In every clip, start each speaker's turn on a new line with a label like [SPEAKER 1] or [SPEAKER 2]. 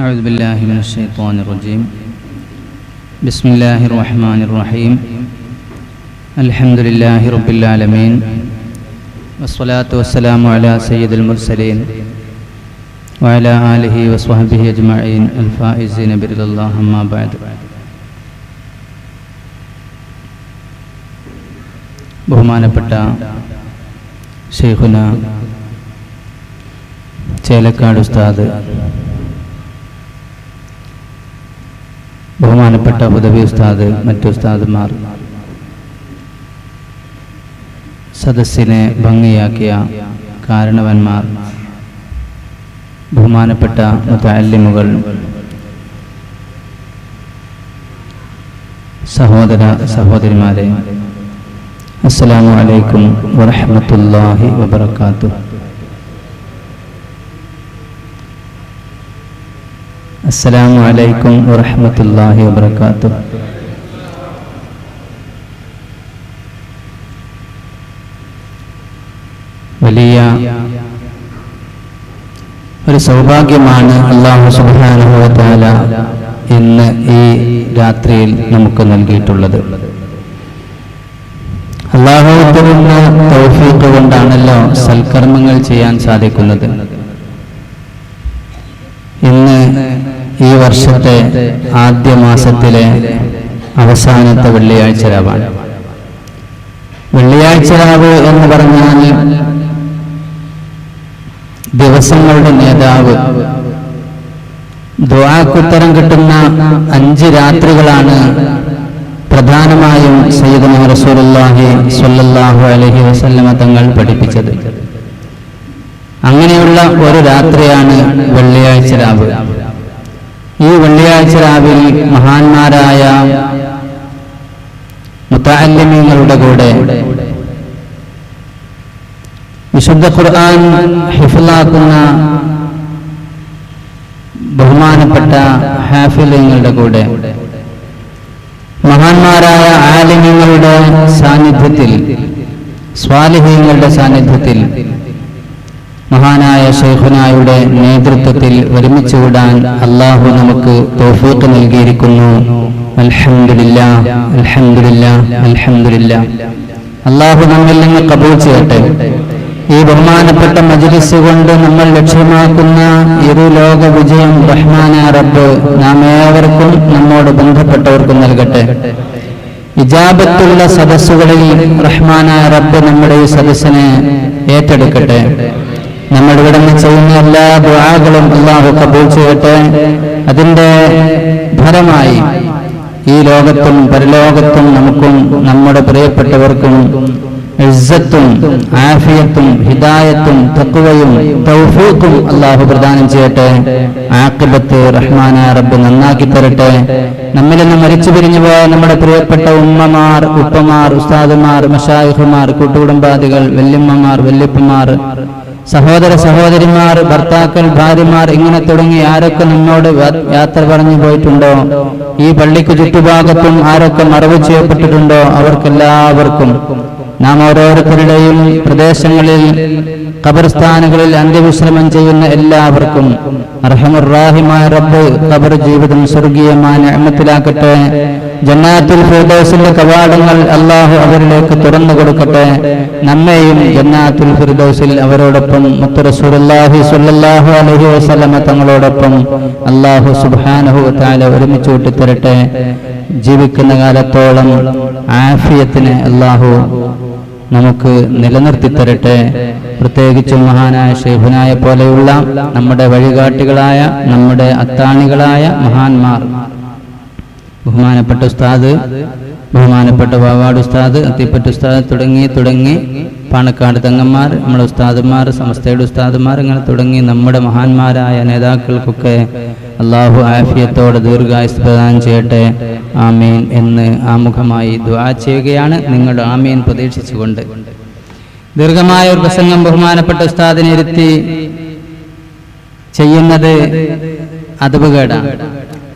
[SPEAKER 1] أعوذ بالله من الشيطان الرجيم. بسم الله الرحمن الرحيم. الحمد لله رب العالمين والصلاة والسلام على سيد المرسلين وعلى آله وصحبه أجمعين الفائزين برضا الله. أما بعد. ബഹുമാനപ്പെട്ട ശൈഖുന ചേലക്കാട് ഉസ്താദ്, ബഹുമാനപ്പെട്ട ഹുദവി ഉസ്താദ്, മറ്റു ഉസ്താദുമാർ, സദസ്സിനെ ഭംഗിയാക്കിയ കാരണവന്മാർ, ബഹുമാനപ്പെട്ട മുതഅല്ലിമുകൾ, സഹോദര സഹോദരിമാരെ, അസ്സലാമു അലൈക്കും വറഹ്മത്തുള്ളാഹി വബറകാതുഹു. അസ്സലാമു അലൈക്കും വറഹ്മത്തുള്ളാഹി വബറകാതുഹു. വലിയ ഒരു സൗഭാഗ്യമാണ് അല്ലാഹു സുബ്ഹാനഹു വ തആല ഇന്ന് ഈ രാത്രിയിൽ നമുക്ക് നൽകിയിട്ടുള്ളത്. അല്ലാഹുവിന്റെ തൗഫീഖ് കൊണ്ടാണല്ലോ സൽക്കർമ്മങ്ങൾ ചെയ്യാൻ സാധിക്കുന്നത്. ഇന്ന് ഈ വർഷത്തെ ആദ്യ മാസത്തിലെ അവസാനത്തെ വെള്ളിയാഴ്ച രാവാണ്. വെള്ളിയാഴ്ച രാവ് എന്ന് പറഞ്ഞാൽ ദിവസങ്ങളുടെ നേതാവ്, ദുആക്കുത്തരം കിട്ടുന്ന 5 രാത്രികളാണ് പ്രധാനമായും സയ്യിദുനാ റസൂലുള്ളാഹി സ്വല്ലല്ലാഹു അലൈഹി വസല്ലമ തങ്ങൾ പഠിപ്പിച്ചത്. അങ്ങനെയുള്ള ഒരു രാത്രിയാണ് വെള്ളിയാഴ്ച രാവ്. ഈ വെള്ളിയാഴ്ച രാവിൽ മഹാന്മാരായ മുതഅല്ലിമീങ്ങളുടെ കൂടെ വിശുദ്ധ ഖുർആൻ ഹിഫ്ളാക്കുന്ന ബഹുമാനപ്പെട്ട ഹാഫിളുകളുടെ കൂടെ മഹാന്മാരായ ആലിമീങ്ങളുടെ സാന്നിധ്യത്തിൽ, സ്വാലിഹീങ്ങളുടെ സാന്നിധ്യത്തിൽ, മഹാനായ ശൈഖുനായുടെ നേതൃത്വത്തിൽ ഒരുമിച്ച് കൂടാൻ അല്ലാഹു നമുക്ക് തൗഫീഖ് നൽകിയിരിക്കുന്നു. അൽഹംദുലില്ലാഹ്, അൽഹംദുലില്ലാഹ്, അൽഹംദുലില്ലാഹ്. അല്ലാഹു നമ്മിൽ നിന്ന് ഖബൂൽ ചെയ്യട്ടെ. ഈ ബഹുമാനപ്പെട്ട മജ്ലിസ് കൊണ്ട് നമ്മൾ ലക്ഷ്യമാക്കുന്ന ഇരുലോക വിജയം റഹ്മാനായ റബ്ബ് നാം ഏവർക്കും നമ്മോട് ബന്ധപ്പെട്ടവർക്കും നൽകട്ടെ. ഇജാബത്തുള്ള സദസ്സുകളിൽ റഹ്മാനായ റബ്ബ് നമ്മുടെ ഈ സദസ്സിനെ ഏറ്റെടുക്കട്ടെ. നമ്മൾ ഇവിടെ നിന്ന് ചെയ്യുന്ന എല്ലാ ദുആകളും അല്ലാഹു ഖബൂൽ ചെയ്യട്ടെ. അതിന്റെ ഫലമായി ഈ ലോകത്തും പരലോകത്തും നമുക്കും നമ്മുടെ പ്രിയപ്പെട്ടവർക്കും ഇസ്സത്തും ആഫിയത്തും ഹിദായത്തും തഖ്വയും തൗഫീഖും അല്ലാഹു പ്രദാനം ചെയ്യട്ടെ. ആഖിബത്ത് റഹ്മാനായ റബ്ബ് നന്നാക്കി തരട്ടെ. നമ്മിൽ നിന്ന് മരിച്ചു പിരിഞ്ഞു പോയ നമ്മുടെ പ്രിയപ്പെട്ട ഉമ്മമാർ, ഉപ്പമാർ, ഉസ്താദുമാർ, മശായിഖുമാർ, കൂട്ടുകുടുംബാദികൾ, വല്യമ്മമാർ, വല്യപ്പമാർ, സഹോദര സഹോദരിമാർ, ഭർത്താക്കൾ, ഭാര്യമാർ, ഇങ്ങനെ തുടങ്ങി ആരൊക്കെ നമ്മോട് യാത്ര പറഞ്ഞു പോയിട്ടുണ്ടോ, ഈ പള്ളിക്ക് ചുറ്റുഭാഗത്തും ആരൊക്കെ മറവ് ചെയ്യപ്പെട്ടിട്ടുണ്ടോ, അവർക്കെല്ലാവർക്കും, നാം ഓരോരുത്തരുടെയും പ്രദേശങ്ങളിൽ ഖബർസ്ഥാനുകളിൽ അന്ത്യവിശ്രമം ചെയ്യുന്ന എല്ലാവർക്കും അർഹമുർ റഹീമായ റബ്ബ് ഖബർ ജീവിതം സ്വർഗീയമായ നിഅമത്തിലാക്കട്ടെ. ജന്നാത്തുൽ ഫിർദൗസിന്റെ കവാടങ്ങൾ അല്ലാഹു അവരിലേക്ക് തുറന്നു കൊടുക്കട്ടെ. നമ്മെയും ജന്നാത്തുൽ ഫിർദൗസിൽ അവരോടൊപ്പം മുത്ത് റസൂലുള്ളാഹി സ്വല്ലല്ലാഹു അലൈഹി വസല്ലമ തങ്ങളോടൊപ്പം അല്ലാഹു സുബ്ഹാനഹു വ തആല ഒരുമിച്ച് കൂട്ടിത്തരട്ടെ. ജീവിക്കുന്ന കാലത്തോളം ആഫിയത്തിനെ അല്ലാഹു നമുക്ക് നിലനിർത്തി തരട്ടെ. പ്രത്യേകിച്ചും മഹാനായ ശൈഖുനായ പോലെയുള്ള നമ്മുടെ വഴികാട്ടികളായ, നമ്മുടെ അത്താണികളായ മഹാന്മാർ, ബഹുമാനപ്പെട്ട ഉസ്താദ്, ബഹുമാനപ്പെട്ട വാവാട് ഉസ്താദ്, അത്തിപ്പറ്റ ഉസ്താദ് തുടങ്ങി പാണക്കാട് തങ്ങന്മാർ, നമ്മുടെ ഉസ്താദുമാർ, സമസ്തയുടെ ഉസ്താദുമാർ, ഇങ്ങനെ തുടങ്ങി നമ്മുടെ മഹാന്മാരായ നേതാക്കൾക്കൊക്കെ അല്ലാഹു ആഫിയത്തോടെ ദീർഘായുസ് പ്രദാനം ചെയ്യട്ടെ. ആമീൻ എന്ന് ആമുഖമായി ദുആ ചെയ്യുകയാണ്. നിങ്ങൾ ആമീൻ പ്രതീക്ഷിച്ചുകൊണ്ട് ദീർഘമായ ഒരു പ്രസംഗം ബഹുമാനപ്പെട്ട ഉസ്താദിനെ ഇരുത്തി ചെയ്യുന്നത് അദബുകേടാണ്.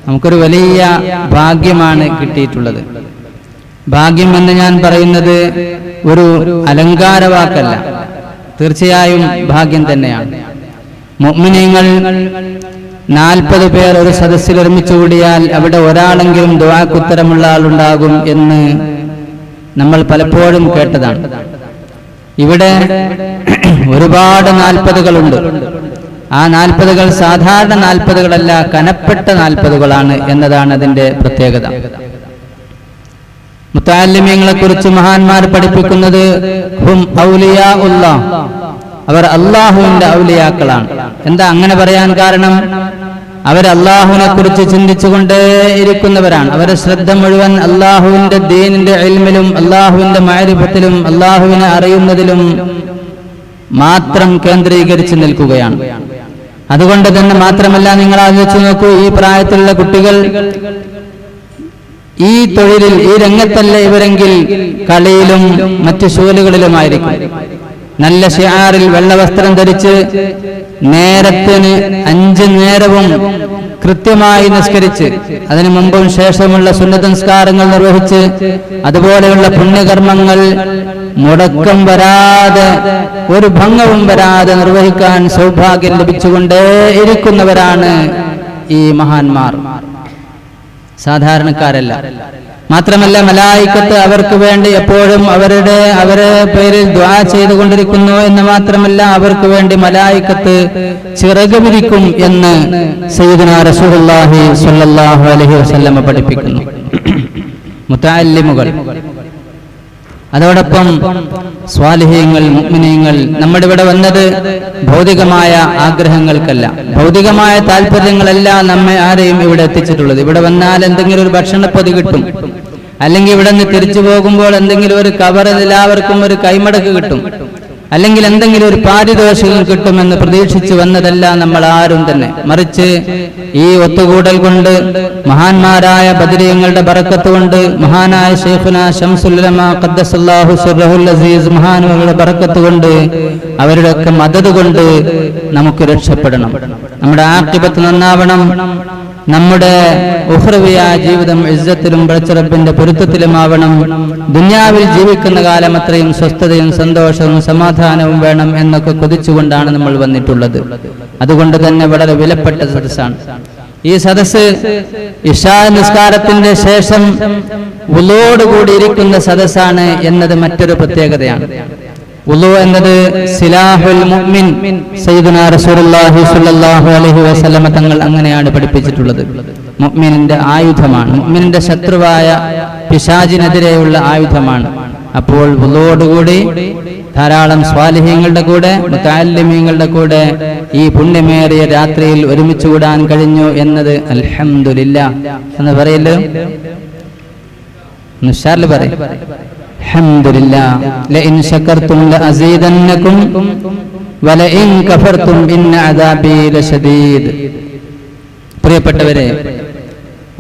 [SPEAKER 1] നമുക്കൊരു വലിയ ഭാഗ്യമാണ് കിട്ടിയിട്ടുള്ളത്. ഭാഗ്യം എന്ന് ഞാൻ പറയുന്നത് ഒരു അലങ്കാര വാക്കല്ല, തീർച്ചയായും ഭാഗ്യം തന്നെയാണ്. മുഅ്മിനീങ്ങൾ 40 പേർ ഒരു സദസ്സിൽ ഒരുമിച്ച് കൂടിയാൽ അവിടെ ഒരാളെങ്കിലും ദുആക്ക് ഉത്തരമുള്ള ആളുണ്ടാകും എന്ന് നമ്മൾ പലപ്പോഴും കേട്ടതാണ്. ഇവിടെ ഒരുപാട് 40കളുണ്ട്. ആ 40കൾ സാധാരണ 40കളല്ല, കനപ്പെട്ട 40കളാണ് എന്നതാണ് അതിന്റെ പ്രത്യേകത. മുത്തഅല്ലിമീങ്ങളെ കുറിച്ച് മഹാന്മാർ പഠിപ്പിക്കുന്നത് ഹും ഔലിയാഉല്ലാഹ്, അവർ അല്ലാഹുവിന്റെ ഔലിയാക്കളാണ്. എന്താ അങ്ങനെ പറയാൻ കാരണം? അവർ അല്ലാഹുവിനെ കുറിച്ച് ചിന്തിച്ചുകൊണ്ടേയിരിക്കുന്നവരാണ്. അവരുടെ ശ്രദ്ധ മുഴുവൻ അല്ലാഹുവിന്റെ ദീനിന്റെ ഇൽമിലും അല്ലാഹുവിന്റെ മഅരിഫത്തിലും അല്ലാഹുവിനെ അറിയുന്നതിലും മാത്രം കേന്ദ്രീകരിച്ച് നിൽക്കുകയാണ്. അതുകൊണ്ട് തന്നെ മാത്രമല്ല, നിങ്ങൾ ആലോചിച്ച് നോക്കൂ, ഈ പ്രായത്തിലുള്ള കുട്ടികൾ ഈ തൊഴിലിൽ, ഈ രംഗത്തല്ല ഇവരെങ്കിൽ കളിയിലും മറ്റു ശൂലുകളിലുമായിരിക്കും. നല്ല ഷിആറിൽ വെള്ളവസ്ത്രം ധരിച്ച് നേരത്തിന് 5 നേരവും കൃത്യമായി നിസ്കരിച്ച് അതിനു മുമ്പും ശേഷമുള്ള സുന്നത്ത് നിസ്കാരങ്ങൾ നിർവഹിച്ച് അതുപോലെയുള്ള പുണ്യകർമ്മങ്ങൾ മുടക്കം വരാതെ, ഒരു ഭംഗവും വരാതെ നിർവഹിക്കാൻ സൗഭാഗ്യം ലഭിച്ചുകൊണ്ടേയിരിക്കുന്നവരാണ് ഈ മഹാന്മാർ, സാധാരണക്കാരല്ല. മാത്രമല്ല, മലായിക്കത്ത് അവർക്ക് വേണ്ടി എപ്പോഴും അവരുടെ പേരിൽ ദുആ ചെയ്തുകൊണ്ടിരിക്കുന്നു എന്ന് മാത്രമല്ല, അവർക്ക് വേണ്ടി മലായിക്കത്ത് ചിറക് വിരിക്കും എന്ന് സയ്യിദുനാ റസൂലുള്ളാഹി സ്വല്ലല്ലാഹു അലൈഹി വസല്ലം പഠിപ്പിക്കുന്നു. മുതഅല്ലിമുകൾ, അതോടൊപ്പം സ്വാലിഹീങ്ങൾ, മുഅ്മിനീങ്ങൾ. നമ്മുടെ ഇവിടെ വന്നത് ഭൗതികമായ ആഗ്രഹങ്ങൾക്കല്ല, ഭൗതികമായ താല്പര്യങ്ങളല്ല നമ്മെ ആരെയും ഇവിടെ എത്തിച്ചിട്ടുള്ളത്. ഇവിടെ വന്നാൽ എന്തെങ്കിലും ഒരു ഭക്ഷണപ്പൊതി കിട്ടും, അല്ലെങ്കിൽ ഇവിടെ നിന്ന് തിരിച്ചു പോകുമ്പോൾ എന്തെങ്കിലും ഒരു കവർ എല്ലാവർക്കും ഒരു കൈമടക്ക് കിട്ടും, അല്ലെങ്കിൽ എന്തെങ്കിലും ഒരു പാരിതോഷികം കിട്ടുമെന്ന് പ്രതീക്ഷിച്ച് വന്നതല്ല നമ്മൾ ആരും തന്നെ. മറിച്ച് ഈ ഒത്തുകൂടൽ കൊണ്ട്, മഹാന്മാരായ ബദരീങ്ങളുടെ ബറക്കത്ത് കൊണ്ട്, മഹാനായ ശൈഖുനാ ശംസുൽ ഉലമാ ഖദ്ദസല്ലാഹു സിർറഹുൽ അസീസ് മഹാനുകളുടെ ബറക്കത്ത് കൊണ്ട്, അവരുടെ ഒക്കെ മദദ് കൊണ്ട് നമുക്ക് രക്ഷപ്പെടണം. നമ്മുടെ ആഖിബത്ത് നന്നാവണം. നമ്മുടെ ഉഖ്റവിയായ ജീവിതം ഇസ്സത്തിലും പടച്ചറബ്ബിന്റെ പൊരുത്തത്തിലുമാവണം. ദുനിയാവിൽ ജീവിക്കുന്ന കാലം അത്രയും സ്വസ്ഥതയും സന്തോഷവും സമാധാനവും വേണം എന്നൊക്കെ കൊതിച്ചുകൊണ്ടാണ് നമ്മൾ വന്നിട്ടുള്ളത്. അതുകൊണ്ട് തന്നെ വളരെ വിലപ്പെട്ട സദസ്സാണ് ഈ സദസ്സ്. ഇശാ നിസ്കാരത്തിന്റെ ശേഷം വുളൂയോടുകൂടി ഇരിക്കുന്ന സദസ്സാണ് എന്നത് മറ്റൊരു പ്രത്യേകതയാണ്. വുളൂ എന്നത് സിലാഹുൽ മുഅ്മിൻ, സയ്യിദുനാ റസൂലുള്ളാഹി സ്വല്ലല്ലാഹു അലൈഹി വസല്ലം തങ്ങൾ അങ്ങനെയാണ് പഠിപ്പിച്ചിട്ടുള്ളത്. മുഅ്മിനിന്റെ ആയുധമാണ്, മുഅ്മിനിന്റെ ശത്രുവായ പിശാചിനെതിരെയുള്ള ആയുധമാണ്. അപ്പോൾ വുളൂയോടുകൂടി ധാരാളം സ്വാലിഹീങ്ങളുടെ കൂടെ, മുതഅല്ലിമീങ്ങളുടെ കൂടെ ഈ പുണ്യമേറിയ രാത്രിയിൽ ഒരുമിച്ച് കൂടാൻ കഴിഞ്ഞു എന്നത് അൽഹംദുലില്ലാഹ് എന്ന് പറയല്ലോ. നിശാൽ പറയും, അൽഹംദുലില്ലാഹ് ലഇൻ ശകർതും ലഅസീദന്നകും വലഇൻ കഫർതും ഇന്ന അദാബി ലശദീദ്. പ്രിയപ്പെട്ടവരെ,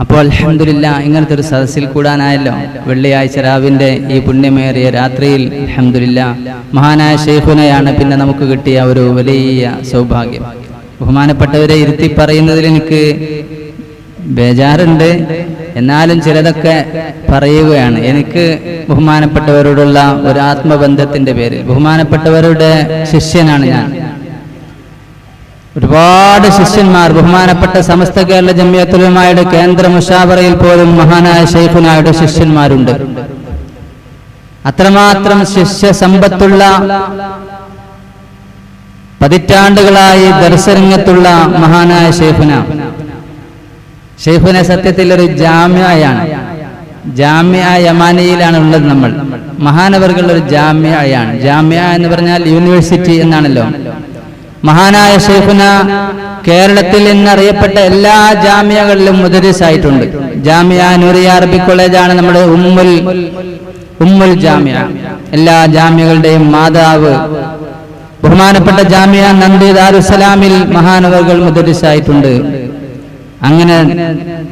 [SPEAKER 1] അപ്പോൾ അൽഹംദുലില്ലാഹ് ഇങ്ങനത്തെ ഒരു സദസ്സിൽ കൂടാനായല്ലോ. വെള്ളിയാഴ്ച രാവിന്റെ ഈ പുണ്യമേറിയ രാത്രിയിൽ അൽഹംദുലില്ലാഹ് മഹാനായ ശൈഖുനയാണ് പിന്നെ നമുക്ക് കിട്ടിയ ഒരു വലിയ സൗഭാഗ്യം. ബഹുമാനപ്പെട്ടവരെ ഇരുത്തി പറയുന്നതിൽ എനിക്ക് ബേജാറുണ്ട്, എന്നാലും ചിലതൊക്കെ പറയുകയാണ്. എനിക്ക് ബഹുമാനപ്പെട്ടവരോടുള്ള ഒരു ആത്മബന്ധത്തിന്റെ പേരിൽ, ബഹുമാനപ്പെട്ടവരുടെ ശിഷ്യനാണ് ഞാൻ. ഒരുപാട് ശിഷ്യന്മാർ, ബഹുമാനപ്പെട്ട സമസ്ത കേരള ജംഇയ്യത്തുൽ ഉലമായുടെ കേന്ദ്ര മുശാവറയിൽ പോലും മഹാനായ ശൈഖുനായുടെ ശിഷ്യന്മാരുണ്ട്. അത്രമാത്രം ശിഷ്യ സമ്പത്തുള്ള, പതിറ്റാണ്ടുകളായി ദർശനരംഗത്തുള്ള മഹാനായ ശൈഖുന സത്യത്തിൽ ഒരു ജാമിഅയാണ്. ജാമിഅ യമാനിയിലാണ് ഉള്ളത് നമ്മൾ. മഹാനവർകൾ ഒരു ജാമിഅയാണ്. ജാമിഅ എന്ന് പറഞ്ഞാൽ യൂണിവേഴ്സിറ്റി എന്നാണല്ലോ. മഹാനായ ശൈഖുന കേരളത്തിൽ ഇന്നറിയപ്പെട്ട എല്ലാ ജാമിയകളിലും മുദരിസായിട്ടുണ്ട്. ജാമിഅ നൂറിയ അറബിക് കോളേജാണ് നമ്മുടെ ഉമ്മുൽ ജാമിഅ, എല്ലാ ജാമിയകളുടെയും മാതാവ്. ബഹുമാനപ്പെട്ട ജാമിഅ നന്ദി ദാറുസ്സലാമിൽ മഹാനവർകൾ മുദരിസായിട്ടുണ്ട്. അങ്ങനെ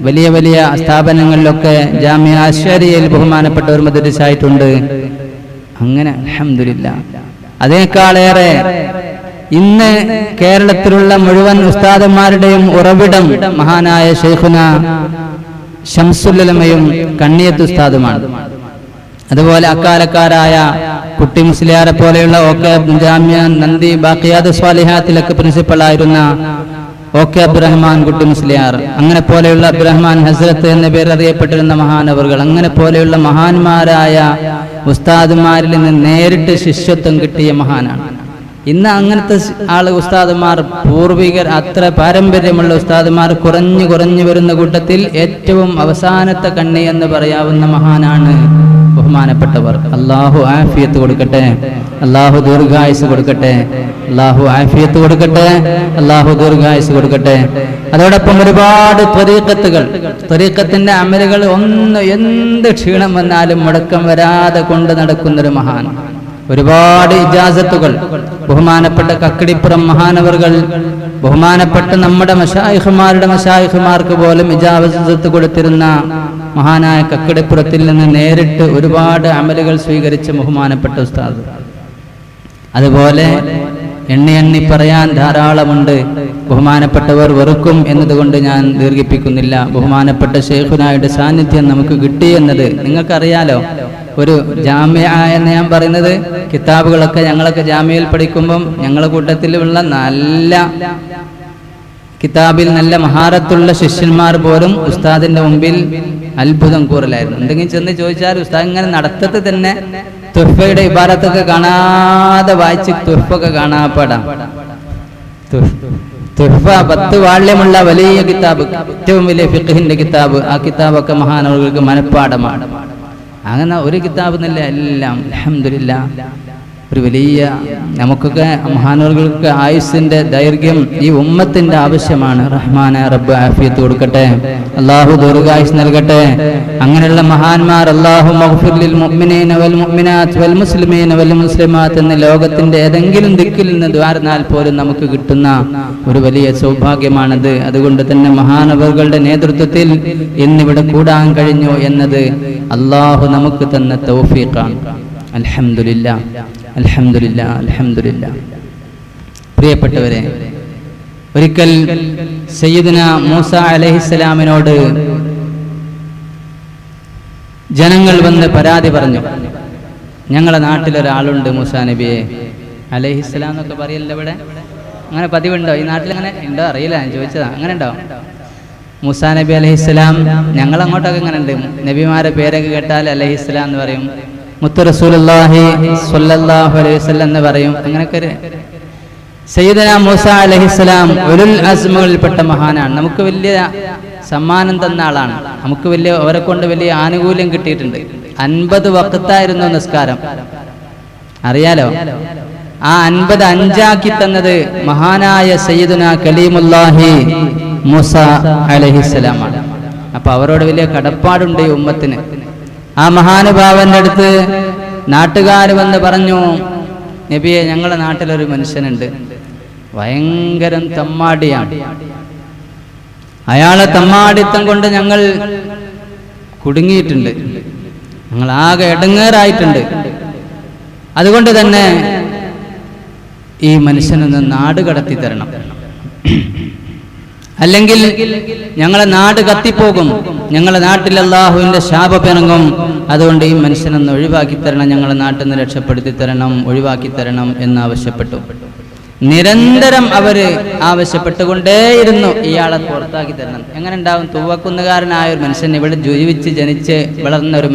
[SPEAKER 1] വലിയ വലിയ സ്ഥാപനങ്ങളിലൊക്കെ ജാമിഅ അശ്ശരിയയിൽ ബഹുമാനപ്പെട്ടവർ മുദരിസായിട്ടുണ്ട്. അങ്ങനെ അൽഹംദുലില്ലാഹ്. അതിനേക്കാളേറെ ഇന്ന് കേരളത്തിലുള്ള മുഴുവൻ ഉസ്താദന്മാരുടെയും ഉറവിടം മഹാനായ ശൈഖുന ശംസുൽ ഉലമയും കണ്ണിയത്ത് ഉസ്താദുമാണ്. അതുപോലെ അക്കാലക്കാരായ കുട്ടി മുസ്ലിയാരെ പോലെയുള്ള ഒക്കെ ജാമിഅ നന്ദി ബാഖിയാത്ത് സ്വാലിഹാത്തിലൊക്കെ പ്രിൻസിപ്പളായിരുന്ന ഓക്കെ അബ്ദുറഹ്മാൻ കുട്ടി മുസ്ലിയാർ, അങ്ങനെ പോലെയുള്ള അബ്ദുറഹ്മാൻ ഹസ്രത്ത് എന്ന പേര് അറിയപ്പെട്ടിരുന്ന മഹാനവറുകൾ, അങ്ങനെ പോലെയുള്ള മഹാന്മാരായ ഉസ്താദുമാരിൽ നിന്ന് നേരിട്ട് ശിഷ്യത്വം കിട്ടിയ മഹാനാണ്. ഇന്ന് അങ്ങനത്തെ ഉസ്താദുമാർ, പൂർവികർ, അത്ര പാരമ്പര്യമുള്ള ഉസ്താദുമാർ കുറഞ്ഞു വരുന്ന കൂട്ടത്തിൽ ഏറ്റവും അവസാനത്തെ കണ്ണി എന്ന് പറയാവുന്ന മഹാനാണ് ബഹുമാനപ്പെട്ടവർ. അല്ലാഹു ആഫിയത്ത് കൊടുക്കട്ടെ, അല്ലാഹു ദീർഘായുസ് കൊടുക്കട്ടെ, അല്ലാഹു ആഫിയത്ത് കൊടുക്കട്ടെ, അല്ലാഹു ദീർഘായുസ് കൊടുക്കട്ടെ. അതോടൊപ്പം ഒരുപാട് ത്വരീഖത്തിന്റെ അമലുകൾ എന്ത് ക്ഷീണം വന്നാലും മുടക്കം വരാതെ കൊണ്ട് നടക്കുന്നൊരു മഹാൻ. ഒരുപാട് ഇജാസത്തുകൾ ബഹുമാനപ്പെട്ട കക്കടിപ്പുറം മഹാനവറുകൾ, ബഹുമാനപ്പെട്ട നമ്മുടെ മശായിഖുമാർക്ക് പോലും ഇജാസത്ത് കൊടുത്തിരുന്ന മഹാനായ കക്കടിപ്പുറത്തിൽ നിന്ന് നേരിട്ട് ഒരുപാട് അമലുകൾ സ്വീകരിച്ച ബഹുമാനപ്പെട്ട ഉസ്താദ്. അതുപോലെ എണ്ണി പറയാൻ ധാരാളമുണ്ട്. ബഹുമാനപ്പെട്ടവർ വെറുക്കും എന്നതുകൊണ്ട് ഞാൻ ദീർഘിപ്പിക്കുന്നില്ല. ബഹുമാനപ്പെട്ട ശൈഖുനായുടെ സാന്നിധ്യം നമുക്ക് കിട്ടി എന്നത് നിങ്ങൾക്കറിയാലോ. ഒരു ജാമ്യ എന്ന് ഞാൻ പറയുന്നത്, കിതാബുകളൊക്കെ ഞങ്ങളൊക്കെ ജാമ്യയിൽ പഠിക്കുമ്പം ഞങ്ങളുടെ കൂട്ടത്തിലുള്ള നല്ല കിതാബിൽ നല്ല മഹാരത്തുള്ള ശിഷ്യന്മാർ പോലും ഉസ്താദിന്റെ മുമ്പിൽ അത്ഭുതം കൂറലായിരുന്നു. എന്തെങ്കിലും ചെന്ന് ചോദിച്ചാൽ ഉസ്താദ് ഇങ്ങനെ നടത്തത്ത് തന്നെ തുഹ്ഫയുടെ ഇബാറത്തൊക്കെ കാണാതെ വായിച്ച് തുഹ്ഫൊക്കെ കാണാപ്പെടാം. തുഹ്ഫ 10 വാള്യമുള്ള വലിയ കിതാബ്, ഏറ്റവും വലിയ ഫിഖ്ഹിന്റെ കിതാബ്, ആ കിതാബൊക്കെ മഹാനവറുകൾക്ക് മനഃപ്പാഠമാണ്. അങ്ങനെ ഒരു കിതാബ് എന്നല്ല, എല്ലാം അൽഹംദുലില്ലാഹ് ഒരു വലിയ, നമുക്കൊക്കെ മഹാനവറുകൾക്ക് ആയുസ്സിന്റെ ദൈർഘ്യം ഈ ഉമ്മത്തിന്റെ ആവശ്യമാണ്. റഹ്മാനെ റബ്ബ് ആഫിയത്ത് കൊടുക്കട്ടെ, അല്ലാഹു ദീർഘായുസ് നൽകട്ടെ. അങ്ങനെയുള്ള മഹാന്മാർ അല്ലാഹു മഗ്ഫിർ ലിൽ മുഅ്മിനീന വൽ മുഅ്മിനാത്ത് വൽ മുസ്ലിമീന വൽ മുസ്ലിമാത്ത് എന്ന ലോകത്തിന്റെ ഏതെങ്കിലും ദിക്കിൽ നിന്ന് ദ്വാരനാൽ പോലും നമുക്ക് കിട്ടുന്ന ഒരു വലിയ സൗഭാഗ്യമാണത്. അതുകൊണ്ട് തന്നെ മഹാനവറുകളുടെ നേതൃത്വത്തിൽ ഇന്നിവിടെ കൂടാൻ കഴിഞ്ഞു എന്നത് അല്ലാഹു നമുക്ക് തന്ന തൗഫീഖാണ്. അൽഹംദുലില്ലാഹ്, അൽഹംദുലില്ലാഹ്, അൽഹംദുലില്ലാഹ്. പ്രിയപ്പെട്ടവരെ, ഒരിക്കൽ സയ്യിദുന മൂസ അലൈഹിസ്സലാമിനോട് ജനങ്ങൾ വന്ന് പരാതി പറഞ്ഞു. ഞങ്ങളുടെ നാട്ടിലൊരാളുണ്ട് മൂസാ നബിയെ അലൈഹിസ്സലാം എന്നൊക്കെ പറയല്ലോ. ഇവിടെ അങ്ങനെ പതിവുണ്ടോ ഈ നാട്ടിൽ? അങ്ങനെ ഉണ്ടോ അറിയില്ല, ഞാൻ ചോദിച്ചതാ. അങ്ങനെ ഉണ്ടോ? മൂസാ നബി അലൈഹിസ്സലാം ഞങ്ങളങ്ങോട്ടൊക്കെ ഇങ്ങനെ ഉണ്ട്. നബിമാരെ പേരൊക്കെ കേട്ടാൽ അലൈഹിസ്സലാം എന്ന് പറയും, മുത്ത് റസൂലുള്ളാഹി സ്വല്ലല്ലാഹു അലൈഹി വസല്ലം എന്ന് പറയും. അങ്ങനെയൊക്കെ സയ്യിദന മൂസ അലൈഹിസ്സലാം ഉലുൽ അസ്മുകളിൽപ്പെട്ട മഹാനാണ്. നമുക്ക് വലിയ സമ്മാനം തന്ന ആളാണ്. നമുക്ക് വലിയ, അവരെ കൊണ്ട് വലിയ ആനുകൂല്യം കിട്ടിയിട്ടുണ്ട്. 50 വഖത്തായിരുന്നു നിസ്കാരം, അറിയാലോ. ആ 50 5ആക്കി തന്നത് മഹാനായ സയ്യിദുന കലീമുല്ലാഹി മൂസ അലൈഹിസ്സലാമാണ്. അപ്പൊ അവരോട് വലിയ കടപ്പാടുണ്ട് ഈ ഉമ്മത്തിന്. ആ മഹാനുഭാവന്റെ അടുത്ത് നാട്ടുകാർ വന്ന് പറഞ്ഞു, നബിയെ ഞങ്ങളുടെ നാട്ടിലൊരു മനുഷ്യനുണ്ട്, ഭയങ്കരം തമ്മാടിയാണ്. അയാളെ തമ്മാടിത്തം കൊണ്ട് ഞങ്ങൾ കുടുങ്ങിയിട്ടുണ്ട്, ഞങ്ങൾ ആകെ ഇടങ്ങേറായിട്ടുണ്ട്. അതുകൊണ്ട് തന്നെ ഈ മനുഷ്യനൊന്ന് നാട് കടത്തി തരണം, അല്ലെങ്കിൽ ഞങ്ങളെ നാട് കത്തിപ്പോകും, ഞങ്ങളെ നാട്ടിൽ അല്ലാഹുവിന്റെ ശാപപിണങ്ങും. അതുകൊണ്ട് ഈ മനുഷ്യനൊന്ന് ഒഴിവാക്കി തരണം, ഞങ്ങളെ നാട്ടിൽ നിന്ന് രക്ഷപ്പെടുത്തി തരണം, ഒഴിവാക്കി തരണം എന്നാവശ്യപ്പെട്ടു. നിരന്തരം അവര് ആവശ്യപ്പെട്ടുകൊണ്ടേയിരുന്നു ഇയാളെ പുറത്താക്കി തരണം. എങ്ങനെ ഉണ്ടാവും? തൂവക്കുന്നുകാരനായ ഒരു മനുഷ്യൻ, ഇവിടെ ജനിച്ച് വളർന്നൊരു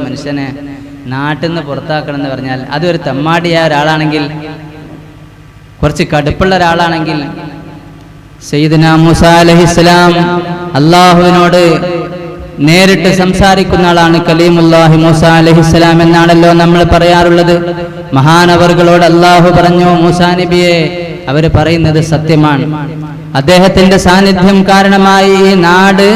[SPEAKER 1] മനുഷ്യനെ നാട്ടിൽ നിന്ന് പുറത്താക്കണം എന്ന് പറഞ്ഞാൽ, അതൊരു തമ്മാടിയായ ഒരാളാണെങ്കിൽ, കുറച്ച് കടുപ്പുള്ള ഒരാളാണെങ്കിൽ, സയ്യിദുന മൂസ അലൈഹിസ്സലാം അല്ലാഹുവിനോട് നേരിട്ട് സംസാരിക്കുന്ന ആളാണ്. കലീമുല്ലാഹി മൂസ അലൈഹിസ്സലാം എന്നാണല്ലോ നമ്മൾ പറയാറുള്ളത്. മഹാനവറുകളോട് അല്ലാഹു പറഞ്ഞു, മൂസാ നബിയെ, അവർ പറയുന്നത് സത്യമാണ്. അദ്ദേഹത്തിന്റെ സാന്നിധ്യം കാരണമായി ഈ നാട്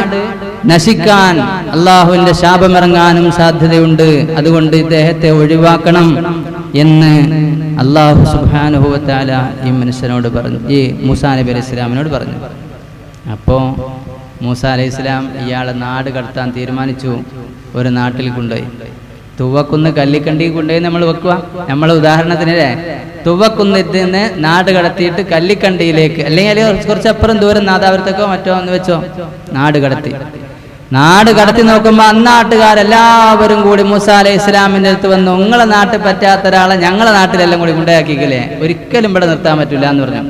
[SPEAKER 1] നശിക്കാൻ, അല്ലാഹുവിന്റെ ശാപമിറങ്ങാനും സാധ്യതയുണ്ട്. അതുകൊണ്ട് ഇദ്ദേഹത്തെ ഒഴിവാക്കണം എന്ന് അല്ലാഹു സുബ്ഹാനഹു വ തആല ഈ മനുഷ്യനോട് പറഞ്ഞു, ഈ മൂസാ നബി അലൈഹി സ്വലാമിനോട് പറഞ്ഞു. അപ്പോൾ മൂസ അലൈഹി സ്വലാം ഇയാളെ നാട് കടത്താൻ തീരുമാനിച്ചു. ഒരു നാട്ടിൽ കൊണ്ടുപോയി, തുവക്കുന്ന് കല്ലിക്കണ്ടി കൊണ്ടുപോയി നമ്മൾ വെക്കുക. നമ്മൾ ഉദാഹരണത്തിനല്ലേ, തുവക്കുന്നിൽ നിന്ന് നാട് കടത്തിയിട്ട് കല്ലിക്കണ്ടിയിലേക്ക്, അല്ലെങ്കിൽ കുറച്ചപ്പുറം ദൂരം നാദാപുരത്തേക്കോ മറ്റോ എന്ന് വെച്ചോ, നാട് കടത്തി നോക്കുമ്പോൾ അന്നാട്ടുകാരെല്ലാവരും കൂടി മൂസ അലൈഹി ഇസ്ലാമിന്റെ അടുത്ത് വന്നു, നിങ്ങളെ നാട്ടിൽ പറ്റാത്ത ഒരാളെ ഞങ്ങളെ നാട്ടിലെല്ലാം കൂടി കൊണ്ടാക്കിക്കല്ലേ, ഒരിക്കലും ഇവിടെ നിർത്താൻ പറ്റില്ല എന്ന് പറഞ്ഞു.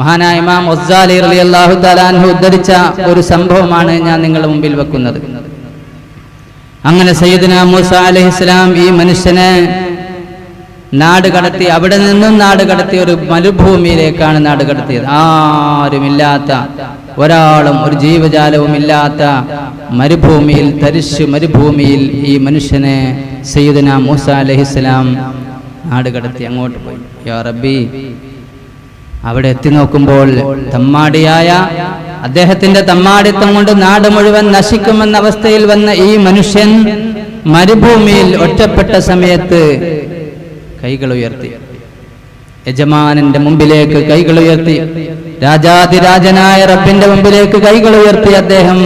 [SPEAKER 1] മഹാനായ ഇമാം ഗസ്സാലി റളിയല്ലാഹു തആല അൻഹു ഉദ്ധരിച്ച ഒരു സംഭവമാണ് ഞാൻ നിങ്ങളുടെ മുമ്പിൽ വെക്കുന്നത്. അങ്ങനെ സയ്യിദുനാ മൂസ അലൈഹിസ്സലാം ഈ മനുഷ്യനെ നാട് കടത്തി, അവിടെ നിന്നും നാട് കടത്തി ഒരു മരുഭൂമിയിലേക്കാണ് നാട് കടത്തിയത്. ആരുമില്ലാത്ത, ഒരാളും ഒരു ജീവജാലവും ഇല്ലാത്ത മരുഭൂമിയിൽ, തരിശ് മരുഭൂമിയിൽ ഈ മനുഷ്യനെ സയ്യിദുനാ മൂസ അലൈഹിസ്സലാം നാട് കടത്തി അങ്ങോട്ട് പോയി. യാ റബ്ബി, അവിടെ എത്തി നോക്കുമ്പോൾ തമ്മാടിയായ അദ്ദേഹത്തിന്റെ തമ്മാടിത്തം കൊണ്ട് നാട് മുഴുവൻ നശിക്കുമെന്ന അവസ്ഥയിൽ വന്ന ഈ മനുഷ്യൻ മരുഭൂമിയിൽ ഒറ്റപ്പെട്ട സമയത്ത് കൈകൾ ഉയർത്തി, യജമാനന്റെ മുമ്പിലേക്ക് കൈകൾ ഉയർത്തി, രാജാതിരാജനായ റബ്ബിന്റെ മുമ്പിലേക്ക് കൈകൾ ഉയർത്തി അദ്ദേഹം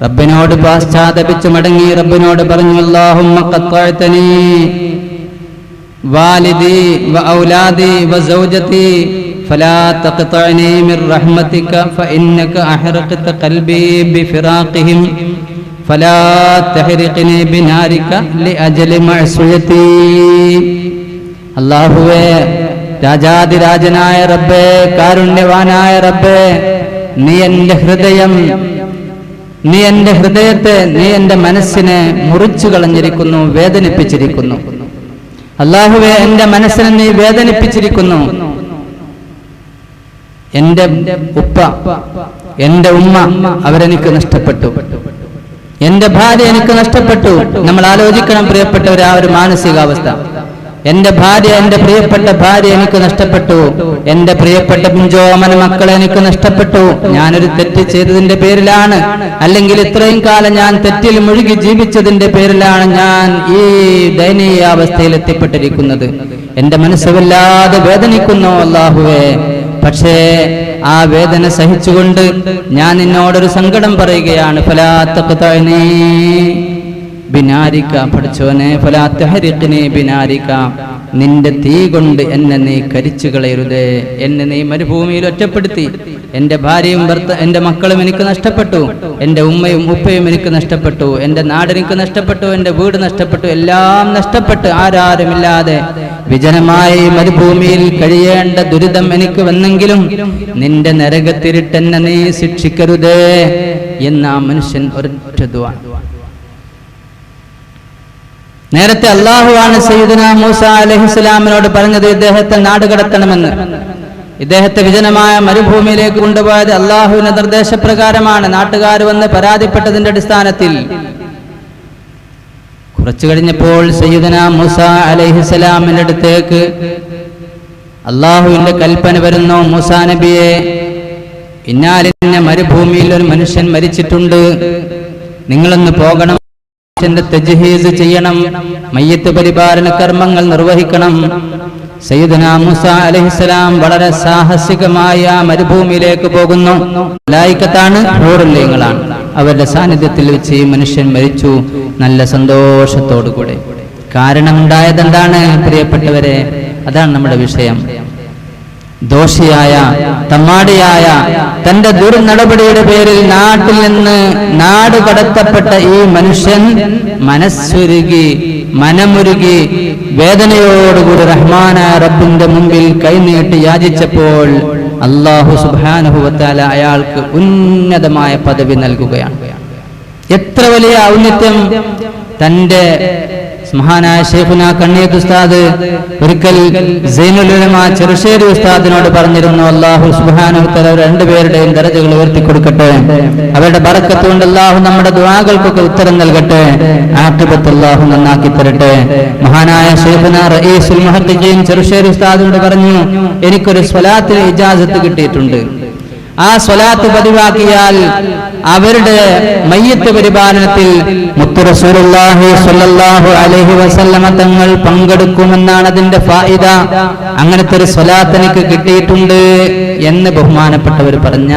[SPEAKER 1] റബ്ബിനോട് പാശ്ചാത്തപിച്ചു മടങ്ങി റബ്ബിനോട് പറഞ്ഞു, അല്ലാഹുമ്മ ഖത്തഅതനി വാലിദി വഔലാദി വസൗജതി ഫലാ തഖതഅനി മിർ റഹ്മതിക ഫഇന്നക അഹ്റഖത ഖൽബി ബിഫിറാഖിഹിം ഫലാ തഹ്രിഖ്നി ബിനാരിക ലിഅജലി മഅസിയതി. അല്ലാഹുവേ, രാജാതിരാജനായ റബ്ബേ, കാരുണ്യവാനായ റബ്ബേ, നീ എൻ്റെ ഹൃദയത്തെ, നീ എൻ്റെ മനസ്സിനെ മുറിച്ചു കളഞ്ഞിരിക്കുന്നു, വേദനിപ്പിച്ചിരിക്കുന്നു. അല്ലാഹുവേ, എൻ്റെ മനസ്സിനെ നീ വേദനിപ്പിച്ചിരിക്കുന്നു. എൻ്റെ ഉപ്പ, എൻ്റെ ഉമ്മ അവരെനിക്ക് നഷ്ടപ്പെട്ടു, എൻ്റെ ഭാര്യ എനിക്ക് നഷ്ടപ്പെട്ടു. നമ്മൾ ആലോചിക്കണം പ്രിയപ്പെട്ടവർ, ആ ഒരു മാനസികാവസ്ഥ. എൻ്റെ ഭാര്യ, എൻ്റെ പ്രിയപ്പെട്ട ഭാര്യ എനിക്ക് നഷ്ടപ്പെട്ടു, എൻ്റെ പ്രിയപ്പെട്ട പിഞ്ചോമന മക്കളെ എനിക്ക് നഷ്ടപ്പെട്ടു. ഞാനൊരു തെറ്റ് ചെയ്തതിന്റെ പേരിലാണ്, അല്ലെങ്കിൽ ഇത്രയും കാലം ഞാൻ തെറ്റിൽ മുഴുകി ജീവിച്ചതിന്റെ പേരിലാണ് ഞാൻ ഈ ദയനീയാവസ്ഥയിൽ എത്തിപ്പെട്ടിരിക്കുന്നത്. എൻ്റെ മനസ്സ് വല്ലാതെ വേദനിക്കുന്നു അല്ലാഹുവേ. പക്ഷേ ആ വേദന സഹിച്ചുകൊണ്ട് ഞാൻ നിന്നോടൊരു സങ്കടം പറയുകയാണ്. ഫലാ തഖ്തഅനി ബിനാരിക, പഠിച്ചോനെ, ഫലാ തഹ്രിഖ്നി ബിനാരിക, നിന്റെ തീ കൊണ്ട് എന്നെ നീ കരിച്ചു കളയരുതേ. എന്നെ നീ മരുഭൂമിയിൽ ഒറ്റപ്പെടുത്തി. എൻ്റെ ഭാര്യയും എൻ്റെ മക്കളും എനിക്ക് നഷ്ടപ്പെട്ടു, എൻ്റെ ഉമ്മയും ഉപ്പയും എനിക്ക് നഷ്ടപ്പെട്ടു, എൻ്റെ നാടെനിക്ക് നഷ്ടപ്പെട്ടു, എൻ്റെ വീട് നഷ്ടപ്പെട്ടു, എല്ലാം നഷ്ടപ്പെട്ട് ആരാരുമില്ലാതെ വിജനമായി മരുഭൂമിയിൽ കഴിയേണ്ട ദുരിതം എനിക്ക് വന്നെങ്കിലും നിന്റെ നരകത്തിരിട്ടെന്നെ നീ ശിക്ഷിക്കരുതേ എന്ന ആ മനുഷ്യൻ ഒരൊറ്റ ദുആ. നേരത്തെ അല്ലാഹുവാണ് സയ്യിദുനാ മൂസ അലൈഹിസ്സലാമിനോട് പറഞ്ഞത് ഇദ്ദേഹത്തെ നാട് കടത്തണമെന്ന്. ഇദ്ദേഹത്തെ വിജനമായ മരുഭൂമിയിലേക്ക് കൊണ്ടുപോയത് അല്ലാഹുവിന്റെ നിർദ്ദേശപ്രകാരമാണ്. നാട്ടുകാർ വന്ന് പരാതിപ്പെട്ടതിന്റെ അടിസ്ഥാനത്തിൽ കുറച്ചു കഴിഞ്ഞപ്പോൾ സയ്യിദുനാ മൂസ അലൈഹിസ്സലാമിന്റെ അടുത്തേക്ക് അല്ലാഹുവിന്റെ കൽപ്പന വരുന്നു, മൂസാ നബിയെ, ഇന്നാലിന്ന മരുഭൂമിയിൽ ഒരു മനുഷ്യൻ മരിച്ചിട്ടുണ്ട്, നിങ്ങളൊന്ന് പോകണം, തജ്ഹീസ് ചെയ്യണം, മയ്യത്ത് പരിപാലന കർമ്മങ്ങൾ നിർവഹിക്കണം. സയ്യിദുനാ മൂസ അലൈഹിസ്സലാം വളരെ സാഹസികമായ മരുഭൂമിയിലേക്ക് പോകുന്നു. മലായികത്താണ്, ഹൂറുല്ലീങ്ങളാണ്. അവരുടെ സാന്നിധ്യത്തിൽ വെച്ച് ഈ മനുഷ്യൻ മരിച്ചു നല്ല സന്തോഷത്തോടുകൂടെ. കാരണമുണ്ടായതെന്താണ് പ്രിയപ്പെട്ടവരെ? അതാണ് നമ്മുടെ വിഷയം. ദോഷിയായ, തമ്മാടിയായ, തന്റെ ദുർനടപടിയുടെ പേരിൽ നാട്ടിൽ നിന്ന് നാട് കടത്തപ്പെട്ട ഈ മനുഷ്യൻ മനസ്സുരുകി, മനമുരുകി, വേദനയോടുകൂടി റഹ്മാനായ റബ്ബിന്റെ മുമ്പിൽ കൈനീട്ടി യാചിച്ചപ്പോൾ അല്ലാഹു സുബ്ഹാനഹു വ തആല അയാൾക്ക് ഉന്നതമായ പദവി നൽകുകയാണ്. എത്ര വലിയ ഔന്നത്യം! തന്റെ മഹാനായ ശൈഖുനാ കണ്ണീത്ത് ഉസ്താദ് ഒരിക്കൽ സൈനുൽ ഉലമ ചെറുശ്ശേരി ഉസ്താദിനോട് പറഞ്ഞിരുന്നു, അല്ലാഹു സുബ്ഹാനഹു വ തആല രണ്ടുപേരുടെയും ദറജകൾ ഉയർത്തി കൊടുക്കട്ടെ, അവരുടെ ബറക്കത്ത് കൊണ്ട് അല്ലാഹു നമ്മുടെ ദുആകൾക്കൊക്കെ ഉത്തരം നൽകട്ടെ, ആഖിബത്ത് അല്ലാഹു നന്നാക്കി തരട്ടെ. മഹാനായ ശൈഖുനാ റഈസുൽ മുഹദ്ദിഖീൻ ചെറുശ്ശേരി ഉസ്താദിനോട് പറഞ്ഞു, എനിക്കൊരു സ്വലാത്തിന് ഇജാസത്ത് കിട്ടിയിട്ടുണ്ട്, ആ സ്വലാത്ത് പതിവാക്കിയാൽ അവരുടെ മയ്യത്ത് പരിപാലനത്തിൽ മുത്തു റസൂലുള്ളാഹി സ്വല്ലല്ലാഹു അലൈഹി വസല്ലമ തങ്ങൾ പങ്കെടുക്കുമെന്നാണ് അതിന്റെ ഫായിദ. അങ്ങനത്തെ ഒരു സ്വലാത്ത് എനിക്ക് കിട്ടിയിട്ടുണ്ട് എന്ന് ബഹുമാനപ്പെട്ടവർ പറഞ്ഞ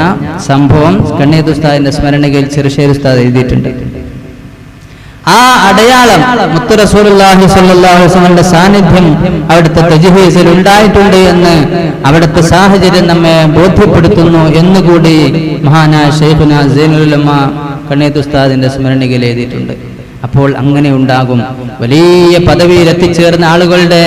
[SPEAKER 1] സംഭവം കണ്ണീത്ത് ഉസ്താദിന്റെ സ്മരണയിൽ ചെറുശ്ശേരി ഉസ്താദ് എഴുതിയിട്ടുണ്ട്. ആ അടയാളം മുത്തു റസൂലുള്ളാഹി സ്വല്ലല്ലാഹു അലൈഹി വസല്ലമയുടെ സാന്നിധ്യം അവിടുത്തെ തജ്ഹീസിൽ ഉണ്ടായിട്ടുണ്ട് എന്ന് അവിടുത്തെ സാഹചര്യം നമ്മെ ബോധ്യപ്പെടുത്തുന്നു എന്നുകൂടി മഹാനായ ശൈഖുനാ സൈനുൽ ഉലമ കണ്ണീത്ത് ഉസ്താദിന്റെ സ്മരണയിൽ എഴുതിയിട്ടുണ്ട്. അപ്പോൾ അങ്ങനെ ഉണ്ടാകും. വലിയ പദവിയിൽ എത്തിച്ചേർന്ന ആളുകളുടെ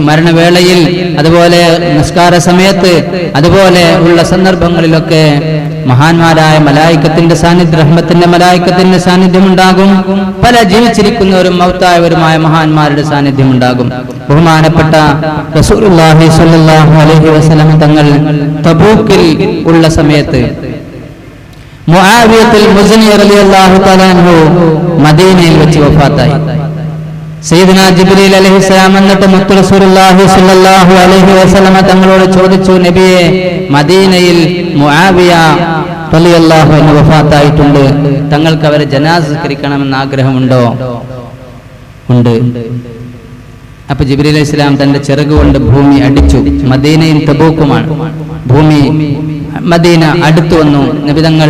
[SPEAKER 1] മരണവേളയിൽ, അതുപോലെ നിസ്കാര സമയത്ത്, അതുപോലെ ഉള്ള സന്ദർഭങ്ങളിലൊക്കെ മഹാന്മാരായ മലായിക്കത്തിന്റെ സാന്നിധ്യം, റഹ്മത്തിന്റെ മലായിക്കത്തിന്റെ സാന്നിധ്യം ഉണ്ടാകും. പല ജീവിച്ചിരിക്കുന്നവരും മൗത്തായവരുമായ മഹാന്മാരുടെ സാന്നിധ്യം ഉണ്ടാകും. ബഹുമാനപ്പെട്ട റസൂലുള്ളാഹി സ്വല്ലല്ലാഹു അലൈഹി വസല്ലം തങ്ങൾ തബൂക്കിൽ ഉള്ള സമയത്ത് മുആവിയത്തുൽ മുസ്നി റളിയല്ലാഹു തആല അൻഹു മദീനയിൽ വെച്ച് വഫാത്തായി. സയ്യിദുനാ ജിബ്രീൽ അലൈഹിസ്സലാം എന്നിട്ട് മുത്ത് റസൂലുള്ളാഹി സ്വല്ലല്ലാഹു അലൈഹി വസല്ലം തങ്ങളോട് ചോദിച്ചു, നബിയെ, മദീനയിൽ മുആവിയ റളിയല്ലാഹു അൻഹു വഫാത്തായിട്ടുണ്ട്, തങ്ങൾക്ക് അവരെ ജനാസ സംസ്കരിക്കണമെന്ന് ആഗ്രഹമുണ്ടോ? ഉണ്ട്. അപ്പൊ ജിബ്രീൽ അലൈഹിസ്സലാം തന്റെ ചിറക് കൊണ്ട് ഭൂമി അടിച്ചു. മദീനയും തബൂക്കുമാണ്, ഭൂമി മദീന അടുത്തു വന്നു. നബി തങ്ങൾ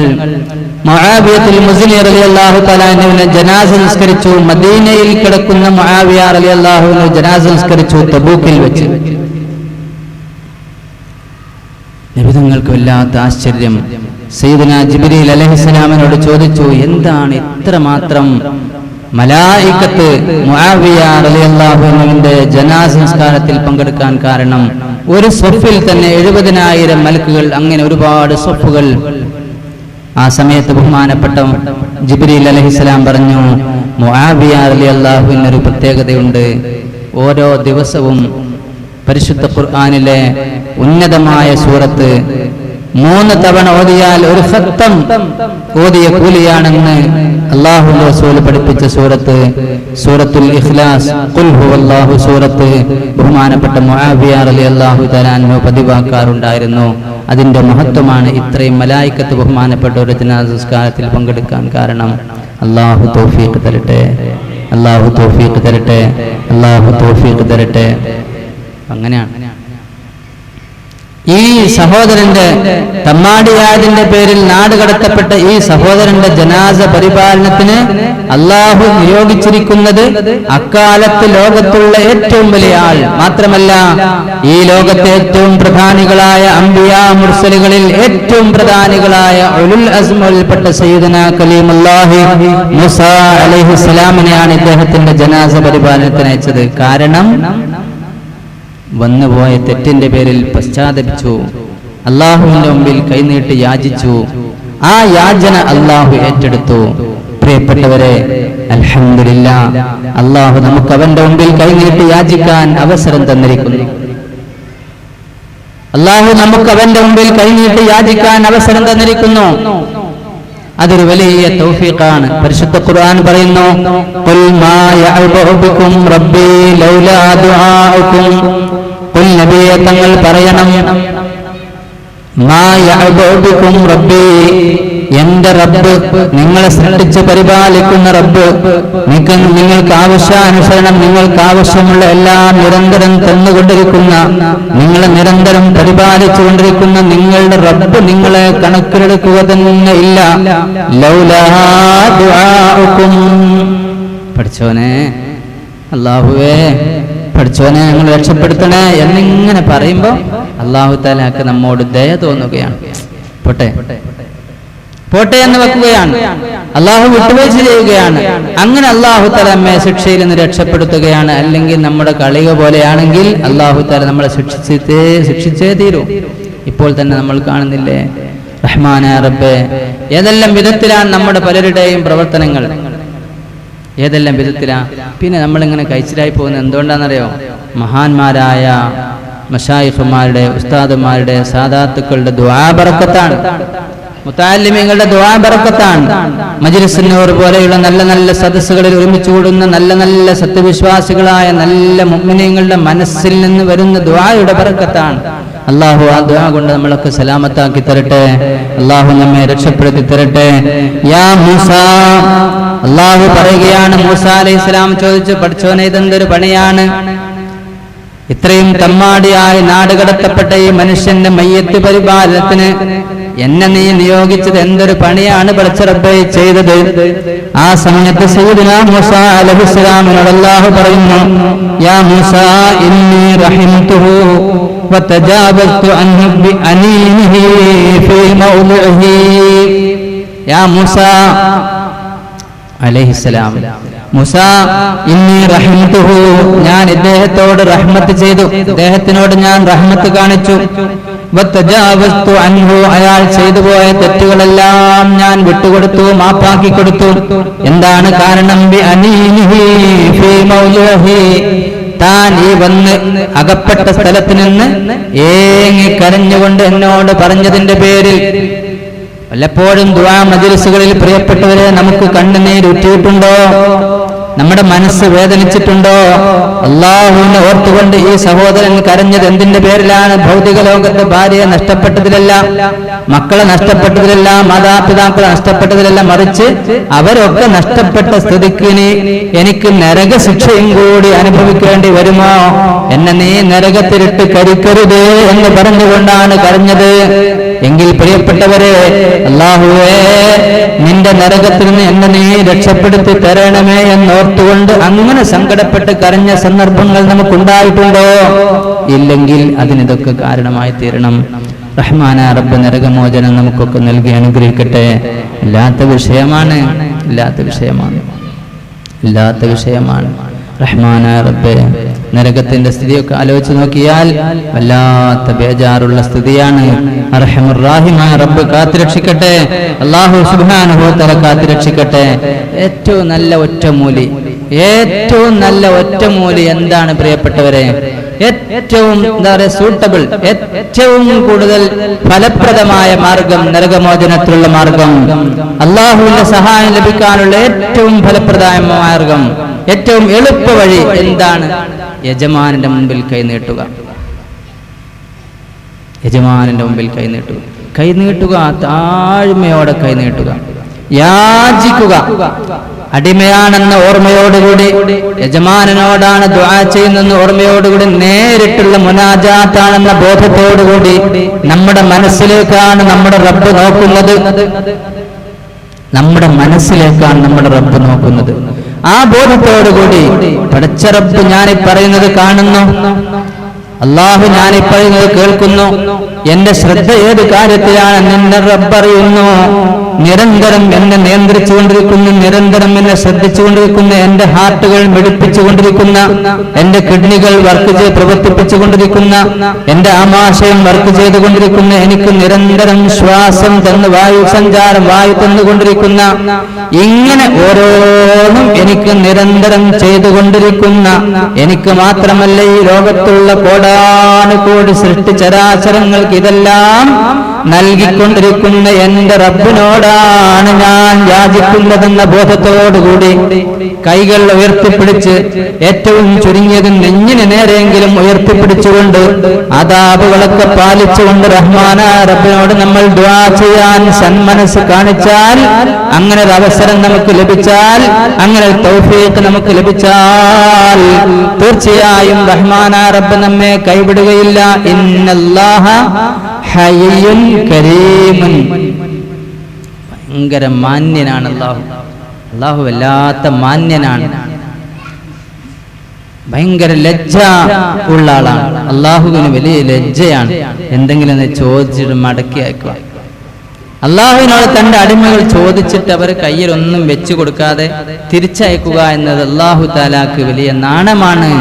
[SPEAKER 1] മുആവിയത്തുൽ മുസ്നി റളിയല്ലാഹു തആല അൻഹുവിനെ ജനാസ സംസ്കരിച്ചു. മദീനയിൽ കിടക്കുന്ന മുആവിയ റളിയല്ലാഹു അൻഹു ജനാസ സംസ്കരിച്ചു തബൂക്കിൽ വെച്ച്. നബി തങ്ങൾക്ക് വല്ലാത്ത ആശ്ചര്യം. സയ്യിദുനാ ജിബ്രീൽ അലൈഹിസ്സലാമിനോട് ചോദിച്ചു, എന്താണ് ഇത്രമാത്രം മലായികത്ത് മുആവിയ റളിയല്ലാഹു അൻഹുവിന്റെ ജനാസ സംസ്കാരത്തിൽ പങ്കെടുക്കാൻ കാരണം? ഒരു സ്വഫിൽ തന്നെ 70,000 മലക്കുകൾ, അങ്ങനെ ഒരുപാട് സ്വഫുകൾ. ആ സമയത്ത് ബഹുമാനപ്പെട്ട ജിബ്രീൽ അലൈഹിസ്സലാം പറഞ്ഞു, മുആവിയ റളിയല്ലാഹു അൻഹു ഒരു പ്രത്യേകതയുണ്ട്. ഓരോ ദിവസവും പരിശുദ്ധ ഖുർആനിലെ ഉന്നതമായ സൂറത്ത് 3 തവണ ഓതിയാൽ ഒരു ഖത്തം ഓതിയ കൂലിയാണെന്ന് അല്ലാഹുവിന്റെ റസൂൽ പഠിപ്പിച്ച സൂറത്തുൽ ഇഖ്ലാസ്, ഖുൽ ഹുവല്ലാഹു സൂറത്ത് ബഹുമാനപ്പെട്ട മുആവിയ റളിയല്ലാഹു തആല അൻഹു പതിവാക്കാറുണ്ടായിരുന്നു. അതിന്റെ മഹത്വമാണ് ഇത്രയും മലായികത്ത് ബഹുമാനപ്പെട്ട ഒരു ജനാസ സംസ്കാരത്തിൽ പങ്കെടുക്കാൻ കാരണം. അല്ലാഹു തൗഫീഖ് തരട്ടെ, അല്ലാഹു തൗഫീഖ് തരട്ടെ, അല്ലാഹു തൗഫീഖ് തരട്ടെ. അങ്ങനെയാണ് ഈ സഹോദരന്റെ തമ്മാടിയായതിന്റെ പേരിൽ നാട് കടത്തപ്പെട്ട ഈ സഹോദരന്റെ ജനാസ പരിപാലനത്തിന് അള്ളാഹു നിയോഗിച്ചിരിക്കുന്നത് അക്കാലത്ത് ലോകത്തുള്ള ഏറ്റവും വലിയ ആൾ മാത്രമല്ല, ഈ ലോകത്തെ ഏറ്റവും പ്രധാനികളായ അംബിയാ മുർസലുകളിൽ ഏറ്റവും പ്രധാനികളായ ഉലുൽ അസ്മിൽപ്പെട്ട സയ്യിദുനാ കലീമുല്ലാഹി മൂസാ അലൈഹിസ്സലാമിനെയാണ് ഇദ്ദേഹത്തിന്റെ ജനാസ പരിപാലനത്തിന് അയച്ചത്. കാരണം വന്നുപോയ തെറ്റിന്റെ പേരിൽ പശ്ചാത്തപിച്ചു, അള്ളാഹുവിന്റെ മുമ്പിൽ കൈനീട്ടി യാചിച്ചു. ആ യാചന അള്ളാഹു ഏറ്റെടുത്തു. പ്രിയപ്പെട്ടവരെ, അൽഹംദുലില്ലാഹ്, അള്ളാഹു നമുക്ക് അവന്റെ മുമ്പിൽ കൈനീട്ടി യാചിക്കാൻ അവസരം തന്നിരിക്കുന്നു. അള്ളാഹു നമുക്ക് അവന്റെ മുമ്പിൽ കൈനീട്ടി യാചിക്കാൻ അവസരം തന്നിരിക്കുന്നു. അതൊരു വലിയ തൗഫീഖാണ്. പരിശുദ്ധ ഖുർആൻ പറയുന്നു, ഖുൽ മാ യഅബഉ ബികും റബ്ബി ലൗലാ ദുആഉകും. ഖുൽ നബിയെ, തങ്ങൾ പറയണം, മാ യഅബഉ ബികും റബ്ബി, എന്റെ റബ്ബ്, നിങ്ങളെ സൃഷ്ടിച്ച് പരിപാലിക്കുന്ന റബ്ബ്, നിങ്ങൾക്ക് ആവശ്യാനുസരണം നിങ്ങൾക്ക് ആവശ്യമുള്ള എല്ലാം നിരന്തരം തന്നുകൊണ്ടിരിക്കുന്ന, നിങ്ങളെ നിരന്തരം പരിപാലിച്ചു കൊണ്ടിരിക്കുന്ന നിങ്ങളുടെ റബ്ബ് നിങ്ങളെ കണക്കിലെടുക്കുക തന്നെ ഇല്ല. ലൗലാ ദുആഉകും. പഠിച്ചോനെ, അല്ലാഹുവേ, പഠിച്ചോനെ ഞങ്ങൾ രക്ഷപ്പെടുത്തണേ എന്നിങ്ങനെ പറയുമ്പോ അല്ലാഹു തആലക്ക് നമ്മോട് ദയ തോന്നുകയാണ്. പോട്ടെ പോട്ടെ എന്ന് വെക്കുകയാണ്. അള്ളാഹു വിട്ടുവീഴ്ച ചെയ്യുകയാണ്. അങ്ങനെ അള്ളാഹു തആല നമ്മെ ശിക്ഷയിൽ നിന്ന് രക്ഷപ്പെടുത്തുകയാണ്. അല്ലെങ്കിൽ നമ്മുടെ കളിക പോലെയാണെങ്കിൽ അള്ളാഹു തആല നമ്മളെ ശിക്ഷിച്ചേ തീരൂ. ഇപ്പോൾ തന്നെ നമ്മൾ കാണുന്നില്ലേ, റഹ്മാനായ റബ്ബേ, ഏതെല്ലാം വിധത്തിലാണ് നമ്മുടെ പലരുടെയും പ്രവർത്തനങ്ങൾ, ഏതെല്ലാം വിധത്തിലാ. പിന്നെ നമ്മളിങ്ങനെ കഴിച്ചിലായി പോകുന്നത് എന്തുകൊണ്ടാണെന്നറിയോ? മഹാന്മാരായ മശായിഖുമാരുടെ, ഉസ്താദുമാരുടെ, സാദാത്തുക്കളുടെ ദുആ ബറക്കത്താണ്, മുതഅല്ലിമീങ്ങളുടെ ദുആ ബറക്കത്താണ്. മജ്ലിസുൻ നൂർ പോലെയുള്ള നല്ല നല്ല സദസ്സുകളിൽ ഒരുമിച്ച് കൂടുന്ന നല്ല നല്ല സത്യവിശ്വാസികളായ നല്ല മുഅ്മിനീങ്ങളുടെ മനസ്സിൽ നിന്ന് വരുന്ന ദുആയുടെ ബറക്കത്താണ്. അല്ലാഹു ആ ദുആ കൊണ്ട് നമ്മളൊക്കെ സലാമത്താക്കി തരട്ടെ. അല്ലാഹു നമ്മെ രക്ഷപ്പെടുത്തി തരട്ടെ. യാ മൂസ, അല്ലാഹു പറയുകയാണ്, മൂസ അലൈഹിസ്സലാം ചോദിച്ചു, പഠിച്ചോനെ, ഇതെന്തൊരു പണിയാണ്? ഇത്രയും തമ്മാടിയായി നാടുകടത്തപ്പെട്ട ഈ മനുഷ്യന്റെ മയ്യത്ത് പരിപാലനത്തിന് എന്നെ നീ നിയോഗിച്ചത് എന്തൊരു പണിയാണ് പടച്ച റബ്ബേ ചെയ്തത്? ആ സമയത്ത് സയ്യിദുനാ മൂസ അലൈഹിസ്സലാമിനോട് അല്ലാഹു പറയുന്നു, യാ മൂസ, ഇന്നി റഹിംതുഹു വതജാവസ്തു അൻഹു ബിഅനീനിഹി ഫീ മൗളിഇഹി. യാ മൂസ അലൈഹിസ്സലാം, മൂസാ ഇന്നി റഹ്മത്തുഹു, ഞാൻ ഇദ്ദേഹത്തോട് റഹ്മത്ത് ചെയ്തു, ഇദ്ദേഹത്തിനോട് ഞാൻ റഹ്മത്ത് കാണിച്ചു. വതജാവസ്തു അൻഹു, അയാൾ ചെയ്തു പോയ തെറ്റുകളെല്ലാം ഞാൻ വിട്ടുകൊടുത്തു, മാപ്പാക്കി കൊടുത്തു. എന്താണ് കാരണം? ബി അനീനിഹി ഫീ മൗലിഹി, താൻ ഈ വന്ന് അകപ്പെട്ട സ്ഥലത്ത് നിന്ന് ഏങ്ങി കരഞ്ഞുകൊണ്ട് എന്നോട് പറഞ്ഞതിന്റെ പേരിൽ. വല്ലപ്പോഴും ദുആ മജ്‌ലിസുകളിൽ പ്രിയപ്പെട്ടവരെ നമുക്ക് കണ്ണുനീരുറ്റിയിട്ടുണ്ടോ? നമ്മുടെ മനസ്സ് വേദനിച്ചിട്ടുണ്ടോ? അല്ലാഹുവിനെ ഓർത്തുകൊണ്ട് ഈ സഹോദരൻ കരഞ്ഞത് എന്തിന്റെ പേരിലാണ്? ഭൗതിക ലോകത്ത് ഭാര്യയെ നഷ്ടപ്പെട്ടതിലല്ല, മക്കളെ നഷ്ടപ്പെട്ടതിലല്ല, മാതാപിതാക്കളെ നഷ്ടപ്പെട്ടതിലല്ല, മറിച്ച് അവരൊക്കെ നഷ്ടപ്പെട്ട സ്ഥിതിക്ക് എനിക്ക് നരകശിക്ഷയും കൂടി അനുഭവിക്കേണ്ടി വരുമോ? എന്നെ നീ നരകത്തിലിട്ട് കരിക്കരുതേ എന്ന് പറഞ്ഞുകൊണ്ടാണ് കരഞ്ഞത്. എങ്കിൽ പ്രിയപ്പെട്ടവരെ, അല്ലാഹുവേ നിന്റെ നരകത്തിൽ നിന്ന് എന്നെ നീ രക്ഷപ്പെടുത്തി തരണമേ എന്നോർത്തുകൊണ്ട് അങ്ങനെ സങ്കടപ്പെട്ട് കരഞ്ഞ സന്ദർഭങ്ങൾ നമുക്കുണ്ടായിട്ടുണ്ടോ? ഇല്ലെങ്കിൽ അതിനിതൊക്കെ കാരണമായി തീരണം. റഹ്മാനായ റബ്ബ് നരകമോചനം നമുക്കൊക്കെ നൽകി അനുഗ്രഹിക്കട്ടെ. ഇല്ലാത്ത വിഷയമാണ്. റഹ്മാനായ റബ്ബേ, നരകത്തിന്റെ സ്ഥിതിയൊക്കെ ആലോചിച്ച് നോക്കിയാൽ വല്ലാത്ത ബേജാറുള്ള സ്ഥിതിയാണ്. അർഹമുർ റഹീമായ റബ്ബ് കാത്തുരക്ഷിക്കട്ടെ. അല്ലാഹു സുബ്ഹാനഹു വ തആല കാത്തുരക്ഷിക്കട്ടെ. ഏറ്റവും നല്ല ഒറ്റമൂലി എന്താണ് പ്രിയപ്പെട്ടവരെ? ഏറ്റവും സൂട്ടബിൾ, ഏറ്റവും കൂടുതൽ ഫലപ്രദമായ മാർഗം, നരകമോചനത്തിലുള്ള മാർഗം, അല്ലാഹുവിന്റെ സഹായം ലഭിക്കാനുള്ള ഏറ്റവും ഫലപ്രദമായ മാർഗം, ഏറ്റവും എളുപ്പ വഴി എന്താണ്? യജമാനന്റെ മുമ്പിൽ കൈനീട്ടുക. താഴ്മയോടെ കൈനീട്ടുക, യാചിക്കുക. അടിമയാണെന്ന ഓർമ്മയോടുകൂടി, യജമാനനോടാണ് ദുആ ചെയ്യുന്നെന്ന ഓർമ്മയോടുകൂടി, നേരിട്ടുള്ള മുനാജാത്താണെന്ന ബോധത്തോടുകൂടി നമ്മുടെ മനസ്സിലേക്കാണ് നമ്മുടെ റബ്ബ് നോക്കുന്നത്. ആ ബോധത്തോടുകൂടി പടച്ച റബ്ബ് ഞാനീ പറയുന്നത് കാണുന്നു, അല്ലാഹു ഞാനീ പറയുന്നത് കേൾക്കുന്നു, എന്റെ ശ്രദ്ധ ഏത് കാര്യത്തിലാണ് നിന്നെ റബ്ബ് അറിയുന്നു. നിരന്തരം എന്നെ നിയന്ത്രിച്ചുകൊണ്ടിരിക്കുന്ന, നിരന്തരം എന്നെ ശ്രദ്ധിച്ചുകൊണ്ടിരിക്കുന്ന, എന്റെ ഹാർട്ടുകൾ മിടിപ്പിച്ചുകൊണ്ടിരിക്കുന്ന, എന്റെ കിഡ്നികൾ പ്രവർത്തിപ്പിച്ചുകൊണ്ടിരിക്കുന്ന, എന്റെ ആമാശയം വർക്ക് ചെയ്തുകൊണ്ടിരിക്കുന്ന, എനിക്ക് നിരന്തരം ശ്വാസം തന്ന് വായു തന്നുകൊണ്ടിരിക്കുന്ന, ഇങ്ങനെ ഓരോന്നും എനിക്ക് നിരന്തരം ചെയ്തുകൊണ്ടിരിക്കുന്ന, എനിക്ക് മാത്രമല്ല ഈ ലോകത്തുള്ള കോടാനുകോടി സൃഷ്ടിചരാചരങ്ങൾക്ക് ഇതെല്ലാം നൽകിക്കൊണ്ടിരിക്കുന്ന എന്റെ റബ്ബിനോടാണ് ഞാൻ യാചിക്കുന്നതെന്ന ബോധത്തോടുകൂടി കൈകൾ ഉയർത്തിപ്പിടിച്ച്, ഏറ്റവും ചുരുങ്ങിയത് നെഞ്ഞിന് നേരെയെങ്കിലും ഉയർത്തിപ്പിടിച്ചുകൊണ്ട്, അദാബുകളൊക്കെ പാലിച്ചുകൊണ്ട് റഹ്മാനായ റബ്ബിനോട് നമ്മൾ ദുആ ചെയ്യാൻ സന്മനസ് കാണിച്ചാൽ, അങ്ങനെ ഒരു അവസരം നമുക്ക് ലഭിച്ചാൽ, അങ്ങനെ ഒരു തൗഫീഖ് നമുക്ക് ലഭിച്ചാൽ, തീർച്ചയായും റഹ്മാനായ റബ്ബ് നമ്മെ കൈവിടുകയില്ല. ഇന്നല്ലാഹ ഹയ്യുൻ കരീമുൻ, ഭയങ്കര മാന്യനാണ് അല്ലാഹു വല്ലാത്ത മാന്യനാണ്, ഭയങ്കര ലജ്ജ ഉള്ള ആളാണ്. അല്ലാഹുവിന് വലിയ ലജ്ജയാണ് എന്തെങ്കിലും ചോദിച്ചിട്ട് മടക്കി അയക്കുക. അല്ലാഹുവിനോട് തന്റെ അടിമകൾ ചോദിച്ചിട്ട് അവർ കയ്യിൽ ഒന്നും വെച്ചു കൊടുക്കാതെ തിരിച്ചയക്കുക എന്നത് അല്ലാഹു തആലാക്ക് വലിയ നാണമാണ്.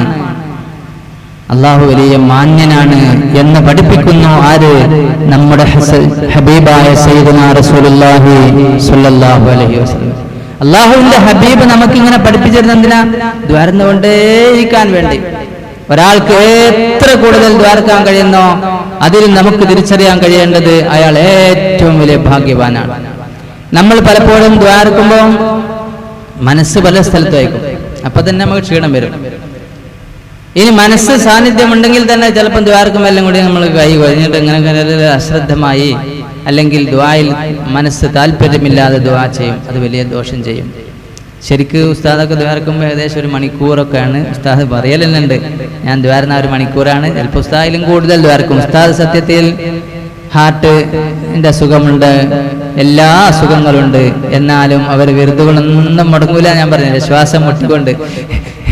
[SPEAKER 1] അല്ലാഹു വലിയ മാന്യനാണ് എന്ന് പഠിപ്പിക്കുന്നു. ആര്? നമ്മുടെ ഹബീബായ സയ്യിദുനാ റസൂലുള്ളാഹി സ്വല്ലല്ലാഹു അലൈഹി വസല്ലം. അല്ലാഹുവിന്റെ ഹബീബ് നമുക്കിങ്ങനെ പഠിപ്പിച്ചിരുന്നത് എന്തിനാ? ദ്വാരന്നുകൊണ്ടേയിരിക്കാൻ വേണ്ടി. ഒരാൾക്ക് എത്ര കൂടുതൽ ദ്വാരക്കാൻ കഴിയുന്നോ അതിൽ നമുക്ക് തിരിച്ചറിയാൻ കഴിയേണ്ടത് അയാൾ ഏറ്റവും വലിയ ഭാഗ്യവാനാണ്. നമ്മൾ പലപ്പോഴും ദ്വാരക്കുമ്പോൾ മനസ്സ് പല സ്ഥലത്തായിരിക്കും, അപ്പൊ തന്നെ നമുക്ക് ക്ഷീണം വരും. ഇനി മനസ്സ് സാന്നിധ്യമുണ്ടെങ്കിൽ തന്നെ ചിലപ്പോൾ ദ്വാരക്കും എല്ലാം കൂടി നമ്മൾ കൈ കഴിഞ്ഞിട്ട് ഇങ്ങനെ അശ്രദ്ധമായി, അല്ലെങ്കിൽ ദ്വായിൽ മനസ്സ് താല്പര്യമില്ലാതെ ദ്വാ ചെയ്യും, അത് വലിയ ദോഷം ചെയ്യും. ശരിക്ക് ഉസ്താദൊക്കെ ദ്വാരക്കുമ്പോൾ ഏകദേശം 1 മണിക്കൂറൊക്കെയാണ് ഉസ്താദ് പറയലുണ്ട്. ഞാൻ ദ്വാരുന്ന 1 മണിക്കൂറാണ്, ചിലപ്പോൾ ഉസ്താദിലും കൂടുതൽ ദ്വാരക്കും. ഉസ്താദ് സത്യത്തിൽ ഹാർട്ടിന്റെ അസുഖമുണ്ട്, എല്ലാ അസുഖങ്ങളുണ്ട്, എന്നാലും അവർ വിരുദ്ധകളൊന്നും മുടങ്ങൂല. ഞാൻ പറഞ്ഞില്ല, ശ്വാസം മുട്ടിക്കൊണ്ട്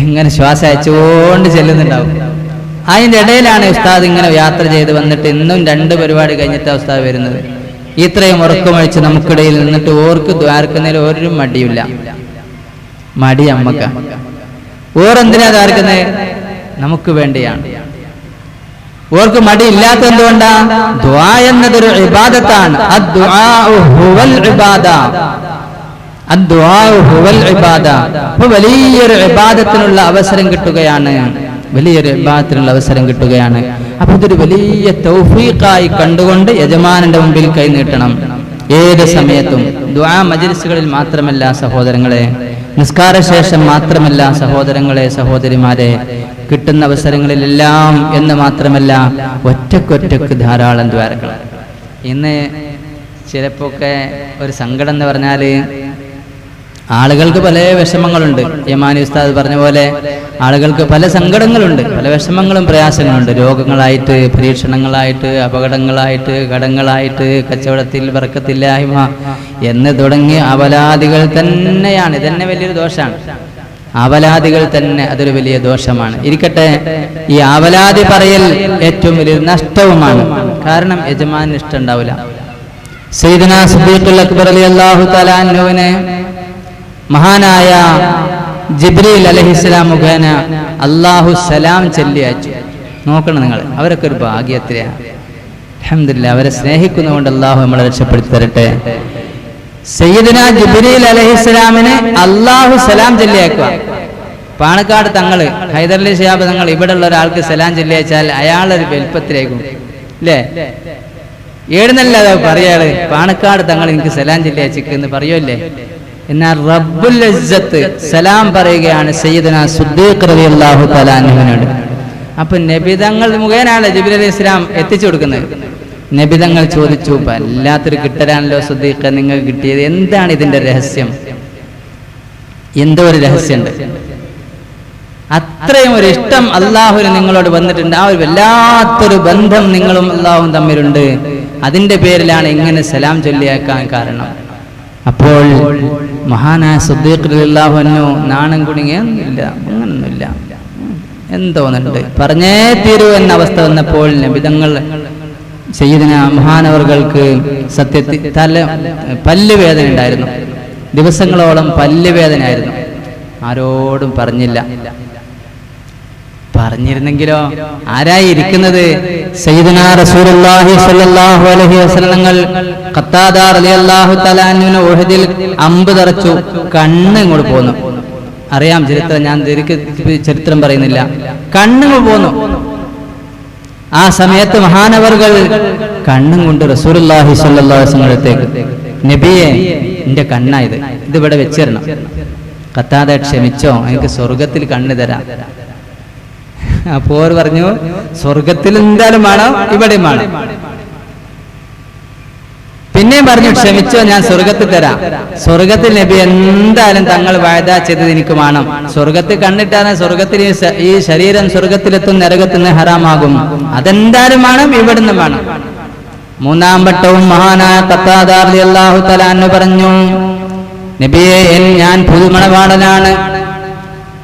[SPEAKER 1] ഇങ്ങനെ ശ്വാസം അയച്ചുകൊണ്ട് ചെല്ലുന്നുണ്ടാവും. അതിൻ്റെ ഇടയിലാണ് ഉസ്താദ് ഇങ്ങനെ യാത്ര ചെയ്ത് വന്നിട്ട് ഇന്നും 2 പരിപാടി കഴിഞ്ഞിട്ട് ഉസ്താദ് വരുന്നത്. ഇത്രയും ഉറക്കമഴിച്ച് നമുക്കിടയിൽ നിന്നിട്ട് ഓർക്ക് ദ്വാരക്കുന്നതിൽ ഒരു മടിയില്ല. മടി അമ്മക്ക. ഓരെന്തിനാ ദ്വാരക്കുന്നത്? നമുക്ക് വേണ്ടിയാണ്. ഓർക്ക് മടി ഇല്ലാത്ത എന്തുകൊണ്ടാ? ദുആ എന്നതൊരു ഇബാദത്താണ്. അദ്ദുആഉ ഹുവൽ ഇബാദ. അദ്ദുആഉ ഹുവൽ ഇബാദ. അപ്പോൾ വലിയൊരു ഇബാദത്തിനുള്ള അവസരം കിട്ടുകയാണ്. വലിയൊരു ഇബാദത്തിനുള്ള അവസരം കിട്ടുകയാണ്. അപ്പോൾ ഇതൊരു വലിയ തൗഫീഖായി കണ്ടുകൊണ്ട് യജമാനന്റെ മുമ്പിൽ കൈ നീട്ടണം ഏത് സമയത്തും. ദുആ മജ്ലിസുകളിൽ മാത്രമല്ല സഹോദരങ്ങളെ, നിസ്കാരശേഷം മാത്രമല്ല സഹോദരങ്ങളെ, സഹോദരിമാരെ, കിട്ടുന്ന അവസരങ്ങളിലെല്ലാം എന്ന് മാത്രമല്ല, ഒറ്റക്കൊറ്റക്ക് ധാരാളം ദ്വാരക്കണം. ഇന്ന് ചിലപ്പോഴൊക്കെ ഒരു സങ്കടം എന്ന് പറഞ്ഞാൽ ആളുകൾക്ക് പല വിഷമങ്ങളുണ്ട്. യമാനി ഉസ്താദ് പറഞ്ഞ പോലെ ആളുകൾക്ക് പല സങ്കടങ്ങളുണ്ട്, പല വിഷമങ്ങളും പ്രയാസങ്ങളുണ്ട്. രോഗങ്ങളായിട്ട്, പരീക്ഷണങ്ങളായിട്ട്, അപകടങ്ങളായിട്ട്, കടങ്ങളായിട്ട്, കച്ചവടത്തിൽ ബർക്കത്തില്ലായ്മ എന്ന് തുടങ്ങി അവലാദികൾ തന്നെയാണ്. ഇതന്നെ വലിയൊരു ദോഷമാണ്. അവലാദികൾ തന്നെ അതൊരു വലിയ ദോഷമാണ്. ഇരിക്കട്ടെ, ഈ അവലാദി പറയൽ ഏറ്റവും വലിയൊരു നഷ്ടവുമാണ്. കാരണം യജമാന് ഇഷ്ടം ഉണ്ടാവില്ല. സയ്യിദുനാ സിദ്ദീഖുൽ അക്ബർ റളിയല്ലാഹു തആല അൻഹുവിനെ മഹാനായ ജിബ്രീൽ അലൈഹിസ്സലാം മുഖേന അല്ലാഹു സലാം ചൊല്ലി അയച്ചു. നോക്കണം നിങ്ങൾ, അവരൊക്കെ ഒരു ഭാഗ്യത്തിലാണ്. അൽഹംദുലില്ലാഹ്, അവരെ സ്നേഹിക്കുന്നതുകൊണ്ട് അല്ലാഹു നമ്മളെ രക്ഷപ്പെടുത്തി തരട്ടെ. സയ്യിദുനാ ജിബ്രീൽ അലൈഹിസ്സലാമിന് അല്ലാഹു സലാം ചൊല്ലി അയക്കുക. പാണക്കാട് തങ്ങൾ, ഹൈദരലി ശിഹാബ് തങ്ങൾ ഇവിടെ ഉള്ള ഒരാൾക്ക് സലാം ചൊല്ലി അയച്ചാൽ അയാളൊരു വലിപ്പത്തിലേക്കും അല്ലേ? ഏടുന്നല്ല പറയാള്, പാണക്കാട് തങ്ങൾ എനിക്ക് സലാം ചൊല്ലി അയച്ചിക്ക് എന്ന് പറയുമല്ലേ? എന്നാൽ റബ്ബുൽ ഇസ്സത്ത് സലാം പറയുകയാണ് സയ്യിദുനാ സിദ്ദീഖ് റളിയല്ലാഹു തആല അൻഹുവിനോട്. അപ്പൊ നബി തങ്ങൾ മുഖേനയാണ് ജിബ്രീൽ അലൈഹിസ്സലാം എത്തിച്ചു കൊടുക്കുന്നത്. നബി തങ്ങൾ ചോദിച്ചു, വല്ലാത്തൊരു കിട്ടലാണല്ലോ സിദ്ദീഖ് നിങ്ങൾക്ക് കിട്ടിയത്, എന്താണ് ഇതിന്റെ രഹസ്യം? എന്തോ ഒരു രഹസ്യമുണ്ട്. അത്രയും ഒരു ഇഷ്ടം അള്ളാഹുവിന് നിങ്ങളോട് വന്നിട്ടുണ്ട്. ആ ഒരു വല്ലാത്തൊരു ബന്ധം നിങ്ങളും അള്ളാഹുവും തമ്മിലുണ്ട്. അതിന്റെ പേരിലാണ് ഇങ്ങനെ സലാം ചൊല്ലിയാക്കാൻ കാരണം. അപ്പോൾ മഹാനായ സിദ്ദീഖ് റളിയല്ലാഹു അൻഹു നാണം കുടുങ്ങിയൊന്നുമില്ല, അങ്ങനൊന്നുമില്ല, എന്തോന്നുണ്ട്, പറഞ്ഞേ തീരൂ എന്ന അവസ്ഥ വന്നപ്പോൾ നബിതങ്ങൾ സയ്യിദുനാ മഹാനവർകൾക്ക് സത്യത്തിൽ പല്ലുവേദന ഉണ്ടായിരുന്നു. ദിവസങ്ങളോളം പല്ലുവേദനയായിരുന്നു. ആരോടും പറഞ്ഞില്ല. പറഞ്ഞിരുന്നെങ്കിലോ ആരായി ഇരിക്കുന്നത്? സയ്യിദുനാ റസൂലുള്ളാഹി സ്വല്ലല്ലാഹു അലൈഹി വസല്ലം ഖത്താദ റളിയല്ലാഹു തആല അൻഹു ഉഹദിൽ അമ്പ് തറച്ചു, കണ്ണ് ഇങ്ങോട്ട് പോന്നു. അറിയാം ചരിത്രം, ഞാൻ ചരിത്രം പറയുന്നില്ല. കണ്ണിങ്ങോട്ട് പോന്നു. ആ സമയത്ത് മഹാനവർകൾ കണ്ണും കൊണ്ട് റസൂലുള്ളാഹി സ്വല്ലല്ലാഹു അലൈഹി വസല്ലം അടുത്തേക്ക്, നബിയെ എന്റെ കണ്ണായത്, ഇതിവിടെ വെച്ചിരണം. ഖത്താദ ക്ഷമിച്ചോ, എനിക്ക് സ്വർഗത്തിൽ കണ്ണ് തരാം. അപ്പോൾ പറഞ്ഞു, സ്വർഗത്തിൽ എന്തായാലും വേണം, ഇവിടെയും വേണം. പിന്നെയും പറഞ്ഞു, ക്ഷമിച്ചോ, ഞാൻ സ്വർഗത്തിൽ തരാം. സ്വർഗത്തിൽ നബി എന്തായാലും തങ്ങൾ വായദ ചെയ്തത് എനിക്ക് വേണം. സ്വർഗത്തിൽ കണ്ണിട്ടാണ് സ്വർഗത്തിൽ ഈ ശരീരം സ്വർഗത്തിലെത്തും, നരകത്തിൽ നിന്ന് ഹറാമാകും. അതെന്തായാലും വേണം, ഇവിടുന്ന് വേണം. മൂന്നാം വട്ടവും മഹാനായ ഖത്താദ റളിയല്ലാഹു തആല അൻഹു പറഞ്ഞു, നബിയെ, ഞാൻ പുതുമണവാളനാണ്.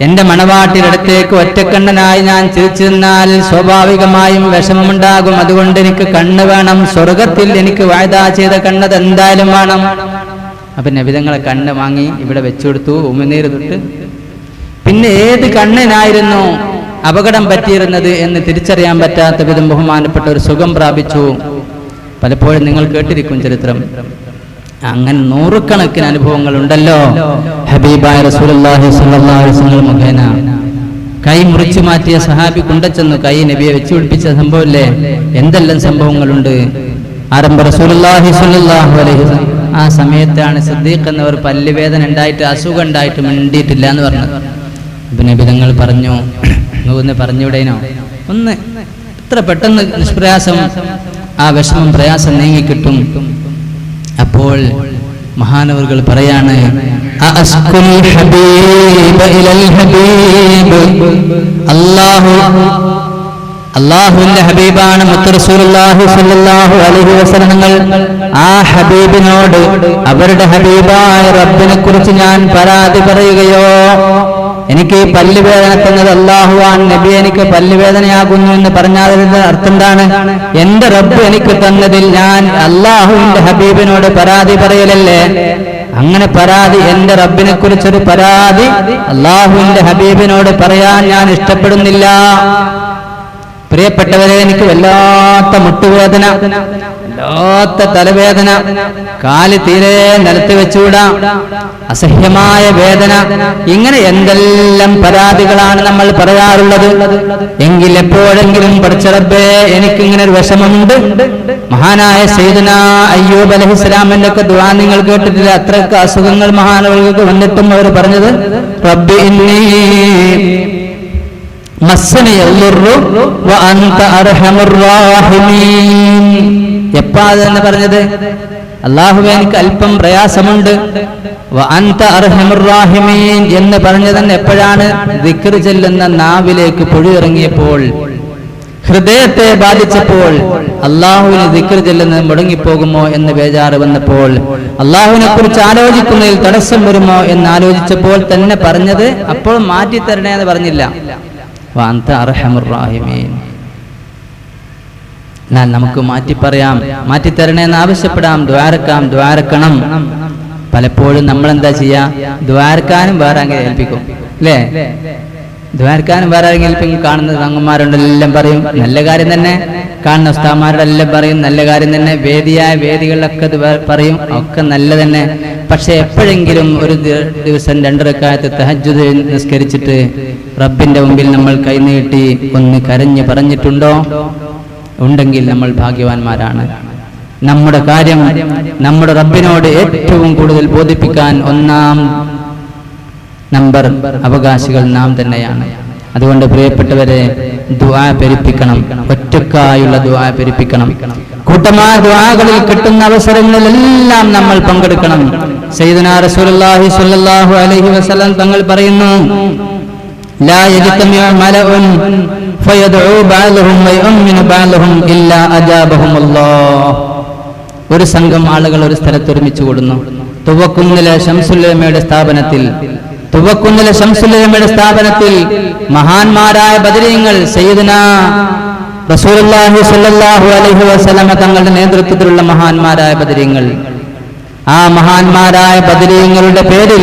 [SPEAKER 1] എന്റെ മണവാട്ടിനടുത്തേക്ക് ഒറ്റക്കണ്ണനായി ഞാൻ ചിരിച്ചു നിന്നാൽ സ്വാഭാവികമായും വിഷമമുണ്ടാകും. അതുകൊണ്ട് എനിക്ക് കണ്ണ് വേണം. സ്വർഗത്തിൽ എനിക്ക് വായദ ചെയ്ത കണ്ണത് എന്തായാലും വേണം. അപ്പൊ നബിതങ്ങളെ കണ്ണ് വാങ്ങി ഇവിടെ വെച്ചു കൊടുത്തു, ഉമിനീര് തൊട്ട്. പിന്നെ ഏത് കണ്ണിനായിരുന്നു അപകടം പറ്റിയിരുന്നത് എന്ന് തിരിച്ചറിയാൻ പറ്റാത്ത വിധം ബഹുമാനപ്പെട്ട ഒരു സുഖം പ്രാപിച്ചു. പലപ്പോഴും നിങ്ങൾ കേട്ടിരിക്കും ചരിത്രം. അങ്ങനെ നൂറുകണക്കിന് അനുഭവങ്ങൾ ഉണ്ടല്ലോ. ഹബീബായ റസൂലുള്ളാഹി സ്വല്ലല്ലാഹു അലൈഹി വസല്ലം മുഖേന കൈ മുറിച്ചു മാറ്റിയ സഹാബി കൊണ്ടച്ചെന്നു കൈ നബിയെ വെച്ചു പിടിപ്പിച്ച സംഭവമല്ലേ? എന്തെല്ലാം സംഭവങ്ങളുണ്ട്. ആരംഭ റസൂലുള്ളാഹി സ്വല്ലല്ലാഹു അലൈഹി വസല്ലം ആ സമയത്താണ് സിദ്ദീഖ് എന്നവർ പല്ലുവേദന ഉണ്ടായിട്ട്, അസുഖം ഉണ്ടായിട്ട് മിണ്ടിയിട്ടില്ല എന്ന് പറഞ്ഞത്. അപ്പൊ നബി തങ്ങൾ പറഞ്ഞു, ഒന്ന് പറഞ്ഞുവിടേനോ, ഒന്ന് ഇത്ര പെട്ടെന്ന് നിഷ്പ്രയാസം ആ വിഷമം പ്രയാസം നീങ്ങിക്കിട്ടും. അപ്പോൾ മഹാനവറുകൾ പറയാണ്, അല്ലാഹുവിന്റെ ഹബീബാണ് മുത്ത് റസൂലുള്ളാഹി സ്വല്ലല്ലാഹു അലൈഹി വസല്ലം. ആ ഹബീബിനോട് അവരുടെ ഹബീബായ റബ്ബിനെ കുറിച്ച് ഞാൻ പരാതി പറയുകയോ? എനിക്ക് ഈ പല്ലുവേദന തന്നത് അല്ലാഹുവാൻ, നബി എനിക്ക് പല്ലുവേദനയാകുന്നു എന്ന് പറഞ്ഞാൽ അതിന്റെ അർത്ഥം എന്താണ്? എന്റെ റബ്ബ് എനിക്ക് തന്നതിൽ ഞാൻ അല്ലാഹുവിന്റെ ഹബീബിനോട് പരാതി പറയലല്ലേ? അങ്ങനെ പരാതി, എന്റെ റബ്ബിനെ കുറിച്ചൊരു പരാതി അള്ളാഹുവിന്റെ ഹബീബിനോട് പറയാൻ ഞാൻ ഇഷ്ടപ്പെടുന്നില്ല. പ്രിയപ്പെട്ടവരെ, എനിക്ക് വല്ലാത്ത മുട്ടുവേദന, വല്ലാത്ത തലവേദന, കാല് തീരെ നിലത്ത് വെച്ചുകൂടാ, അസഹ്യമായ വേദന, ഇങ്ങനെ എന്തെല്ലാം പരാതികളാണ് നമ്മൾ പറയാറുള്ളത്. എങ്കിൽ എപ്പോഴെങ്കിലും പഠിച്ച റബ്ബേ എനിക്കിങ്ങനെ ഒരു വിഷമമുണ്ട്. മഹാനായ സയ്യിദുനാ അയ്യൂബ് അലൈഹിസ്സലാമിന്റെ ഒക്കെ ദുആ നിങ്ങൾ കേട്ടിട്ടില്ല? അത്രയ്ക്ക് അസുഖങ്ങൾ മഹാനവർക്ക് വന്നിട്ടും അവർ പറഞ്ഞത് റബ്ബി ഇന്നി എപ്പാ അതെന്ന് പറഞ്ഞത്? അല്ലാഹുവേ എനിക്ക് അല്പം പ്രയാസമുണ്ട്, എന്ന് പറഞ്ഞത് എപ്പോഴാണ്? ദിക്ർ ചെല്ലുന്ന നാവിലേക്ക് പുഴയിറങ്ങിയപ്പോൾ, ഹൃദയത്തെ ബാധിച്ചപ്പോൾ, അള്ളാഹുവിന് ദിക്ർ ചെല്ലുന്നത് മുടങ്ങിപ്പോകുമോ എന്ന് ബേജാറ് വന്നപ്പോൾ, അള്ളാഹുവിനെ കുറിച്ച് ആലോചിക്കുന്നതിൽ തടസ്സം വരുമോ എന്ന് ആലോചിച്ചപ്പോൾ തന്നെ പറഞ്ഞത്, അപ്പോൾ മാറ്റിത്തരണേ എന്ന് പറഞ്ഞില്ല, വഅൻത അർഹമുർ റഹീമീൻ. എന്നാൽ നമുക്ക് മാറ്റി പറയാം, മാറ്റിത്തരണേന്ന് ആവശ്യപ്പെടാം, ദ്വാരക്കണം. പലപ്പോഴും നമ്മൾ എന്താ ചെയ്യാ? ദ്വാരക്കാനും വേറെ അങ്ങനെ ഏൽപ്പിക്കും, അല്ലേ? ദ്വാരക്കാനും വേറെ ഏൽപ്പിക്കും. കാണുന്ന തങ്ങന്മാരുണ്ടെല്ലാം പറയും നല്ല കാര്യം തന്നെ, കാണുന്ന ഉസ്താദന്മാരുടെ എല്ലാം പറയും നല്ല കാര്യം തന്നെ, വേദികളിലൊക്കെ പറയും ഒക്കെ നല്ല തന്നെ. പക്ഷെ എപ്പോഴെങ്കിലും ഒരു ദിവസം 2 റക്അത്ത് തഹജ്ജുദ് നിസ്കരിച്ചിട്ട് റബ്ബിന്റെ മുമ്പിൽ നമ്മൾ കൈനീട്ടി ഒന്ന് കരഞ്ഞ് പറഞ്ഞിട്ടുണ്ടോ? ഉണ്ടെങ്കിൽ നമ്മൾ ഭാഗ്യവാന്മാരാണ്. നമ്മുടെ കാര്യം നമ്മുടെ റബ്ബിനോട് ഏറ്റവും കൂടുതൽ ബോധിപ്പിക്കാൻ 1-ാം നമ്പർ അവകാശികൾ നാം തന്നെയാണ്. അതുകൊണ്ട് പ്രിയപ്പെട്ടവരെ, ദുആ പെരുപ്പിക്കണം, ഒറ്റക്കായുള്ള ദുആ പെരുപ്പിക്കണം. കൂട്ടമായ ദുആകളിൽ കിട്ടുന്ന അവസരങ്ങളിലെല്ലാം നമ്മൾ പങ്കെടുക്കണം. സയ്യിദുനാ റസൂലുള്ളാഹി സ്വല്ലല്ലാഹു അലൈഹി വസല്ലം തങ്ങൾ പറയുന്നു, ലാ യജ്തമിഉ മലഉൻ ഫയദ്ഉ ബഅദുഹും വയഉമിനു ബഅദുഹും ഇല്ലാ അജാബഹുമുല്ലാഹ്. ഒരു സംഘം ആളുകൾ ഒരു സ്ഥലത്ത് ഒരുമിച്ച് കൂടുന്നു. തുവക്കുന്നിലെ ശംസുല്ലമയുടെ സ്ഥാപനത്തിൽ മഹാന്മാരായ ബദരീങ്ങൾ സയ്യിദുനാ റസൂലുള്ളാഹി സ്വല്ലല്ലാഹു അലൈഹി വസല്ലം തങ്ങളുടെ നേതൃത്വത്തിലുള്ള മഹാന്മാരായ ബദരീങ്ങൾ, ആ മഹാന്മാരായ ബദരീങ്ങളുടെ പേരിൽ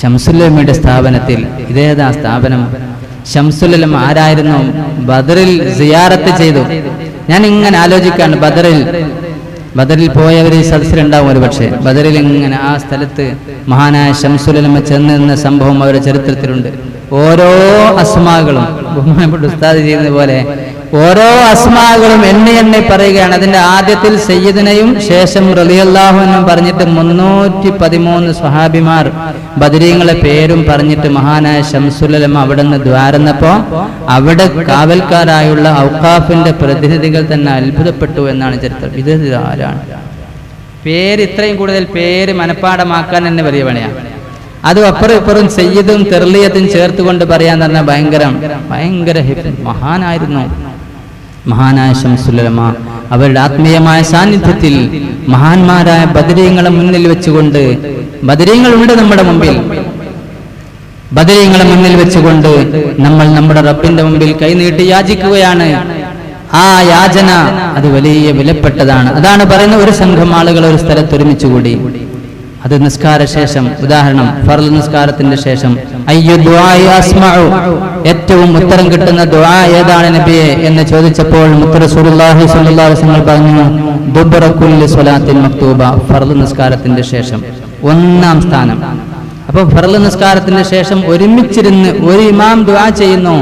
[SPEAKER 1] ശംസുല്ലമയുടെ സ്ഥാപനത്തിൽ, ഇതേതാ സ്ഥാപനം? ശംസുല്ലം ആരായിരുന്നു? ബദറിൽ സിയാറത്ത് ചെയ്തു. ഞാൻ ഇങ്ങനെ ആലോചിക്കാണ്, ബദറിൽ പോയവർ ഈ സദസ്സിലുണ്ടാവും ഒരു പക്ഷേ. ബദറിൽ ഇങ്ങനെ ആ സ്ഥലത്ത് മഹാനായ ശംസുല്ലമ ചെന്ന് നിന്ന സംഭവം അവരുടെ ചരിത്രത്തിലുണ്ട്. ഓരോ അസ്മാകളും ബഹുമാനപ്പെട്ട ഉസ്താദ് ചെയ്യുന്നത് പോലെ ഓരോ അസ്മാകളും എണ്ണി പറയുകയാണ്. അതിന്റെ ആദ്യത്തിൽ സയ്യിദിനെയും ശേഷം റളിയല്ലാഹു അൻഹു പറഞ്ഞിട്ട് 313 സ്വഹാബിമാർ ബദരീങ്ങളെ പേരും പറഞ്ഞിട്ട് മഹാനായ ശംസുല്ലമ അവിടെ നിന്ന് ദ്വാരന്നപ്പോ അവിടെ കാവൽക്കാരായുള്ള ഔഖാഫിന്റെ പ്രതിനിധികൾ തന്നെ അത്ഭുതപ്പെട്ടു എന്നാണ് ചരിത്രം. ഇത് ആരാണ്? പേര് ഇത്രയും കൂടുതൽ പേര് മനപ്പാടമാക്കാൻ തന്നെ വലിയ പണിയാണ്. അത് അപ്പുറം ഇപ്പുറം സയ്യിദും തെർലിയത്തും ചേർത്തുകൊണ്ട് പറയാൻ തന്നെ ഭയങ്കര മഹാനായിരുന്നു മഹാനായ ശംസുല്ലമ. അവരുടെ ആത്മീയമായ സാന്നിധ്യത്തിൽ മഹാന്മാരായ ബദരീങ്ങളെ മുന്നിൽ വെച്ചുകൊണ്ട്, ബദരീങ്ങളുണ്ട് നമ്മുടെ മുമ്പിൽ, ബദരീങ്ങളെ മുന്നിൽ വെച്ചുകൊണ്ട് നമ്മൾ നമ്മുടെ റബ്ബിന്റെ മുമ്പിൽ കൈനീട്ടി യാചിക്കുകയാണ്. ആ യാചന അത് വലിയ വിലപ്പെട്ടതാണ്. അതാണ് പറയുന്നത്, ഒരു സംഘം ആളുകൾ ഒരു സ്ഥലത്ത് ഒരുമിച്ച് കൂടി. അത് നിസ്കാര ശേഷം, ഉദാഹരണം ഫർള് നിസ്കാരത്തിന്റെ ശേഷം, അയ്യു ദുആഇ അസ്മഉ, ഏറ്റവും ഉത്തരം കിട്ടുന്ന ദുആ ഏതാണ് നബിയെ എന്ന് ചോദിച്ചപ്പോൾ മുത്ത് റസൂലുള്ളാഹി സ്വല്ലല്ലാഹു അലൈഹി വസല്ലം പറഞ്ഞു, ദുബ്റ കുല്ലി സ്വലാത്തിൻ മക്തൂബ, ഫർള് നിസ്കാരത്തിന്റെ ശേഷം 1-ാം സ്ഥാനം. അപ്പൊ ഫർള് നിസ്കാരത്തിന്റെ ശേഷം ഒരുമിച്ചിരുന്ന് ഒരു ഇമാം ദുആ ചെയ്യുന്നു,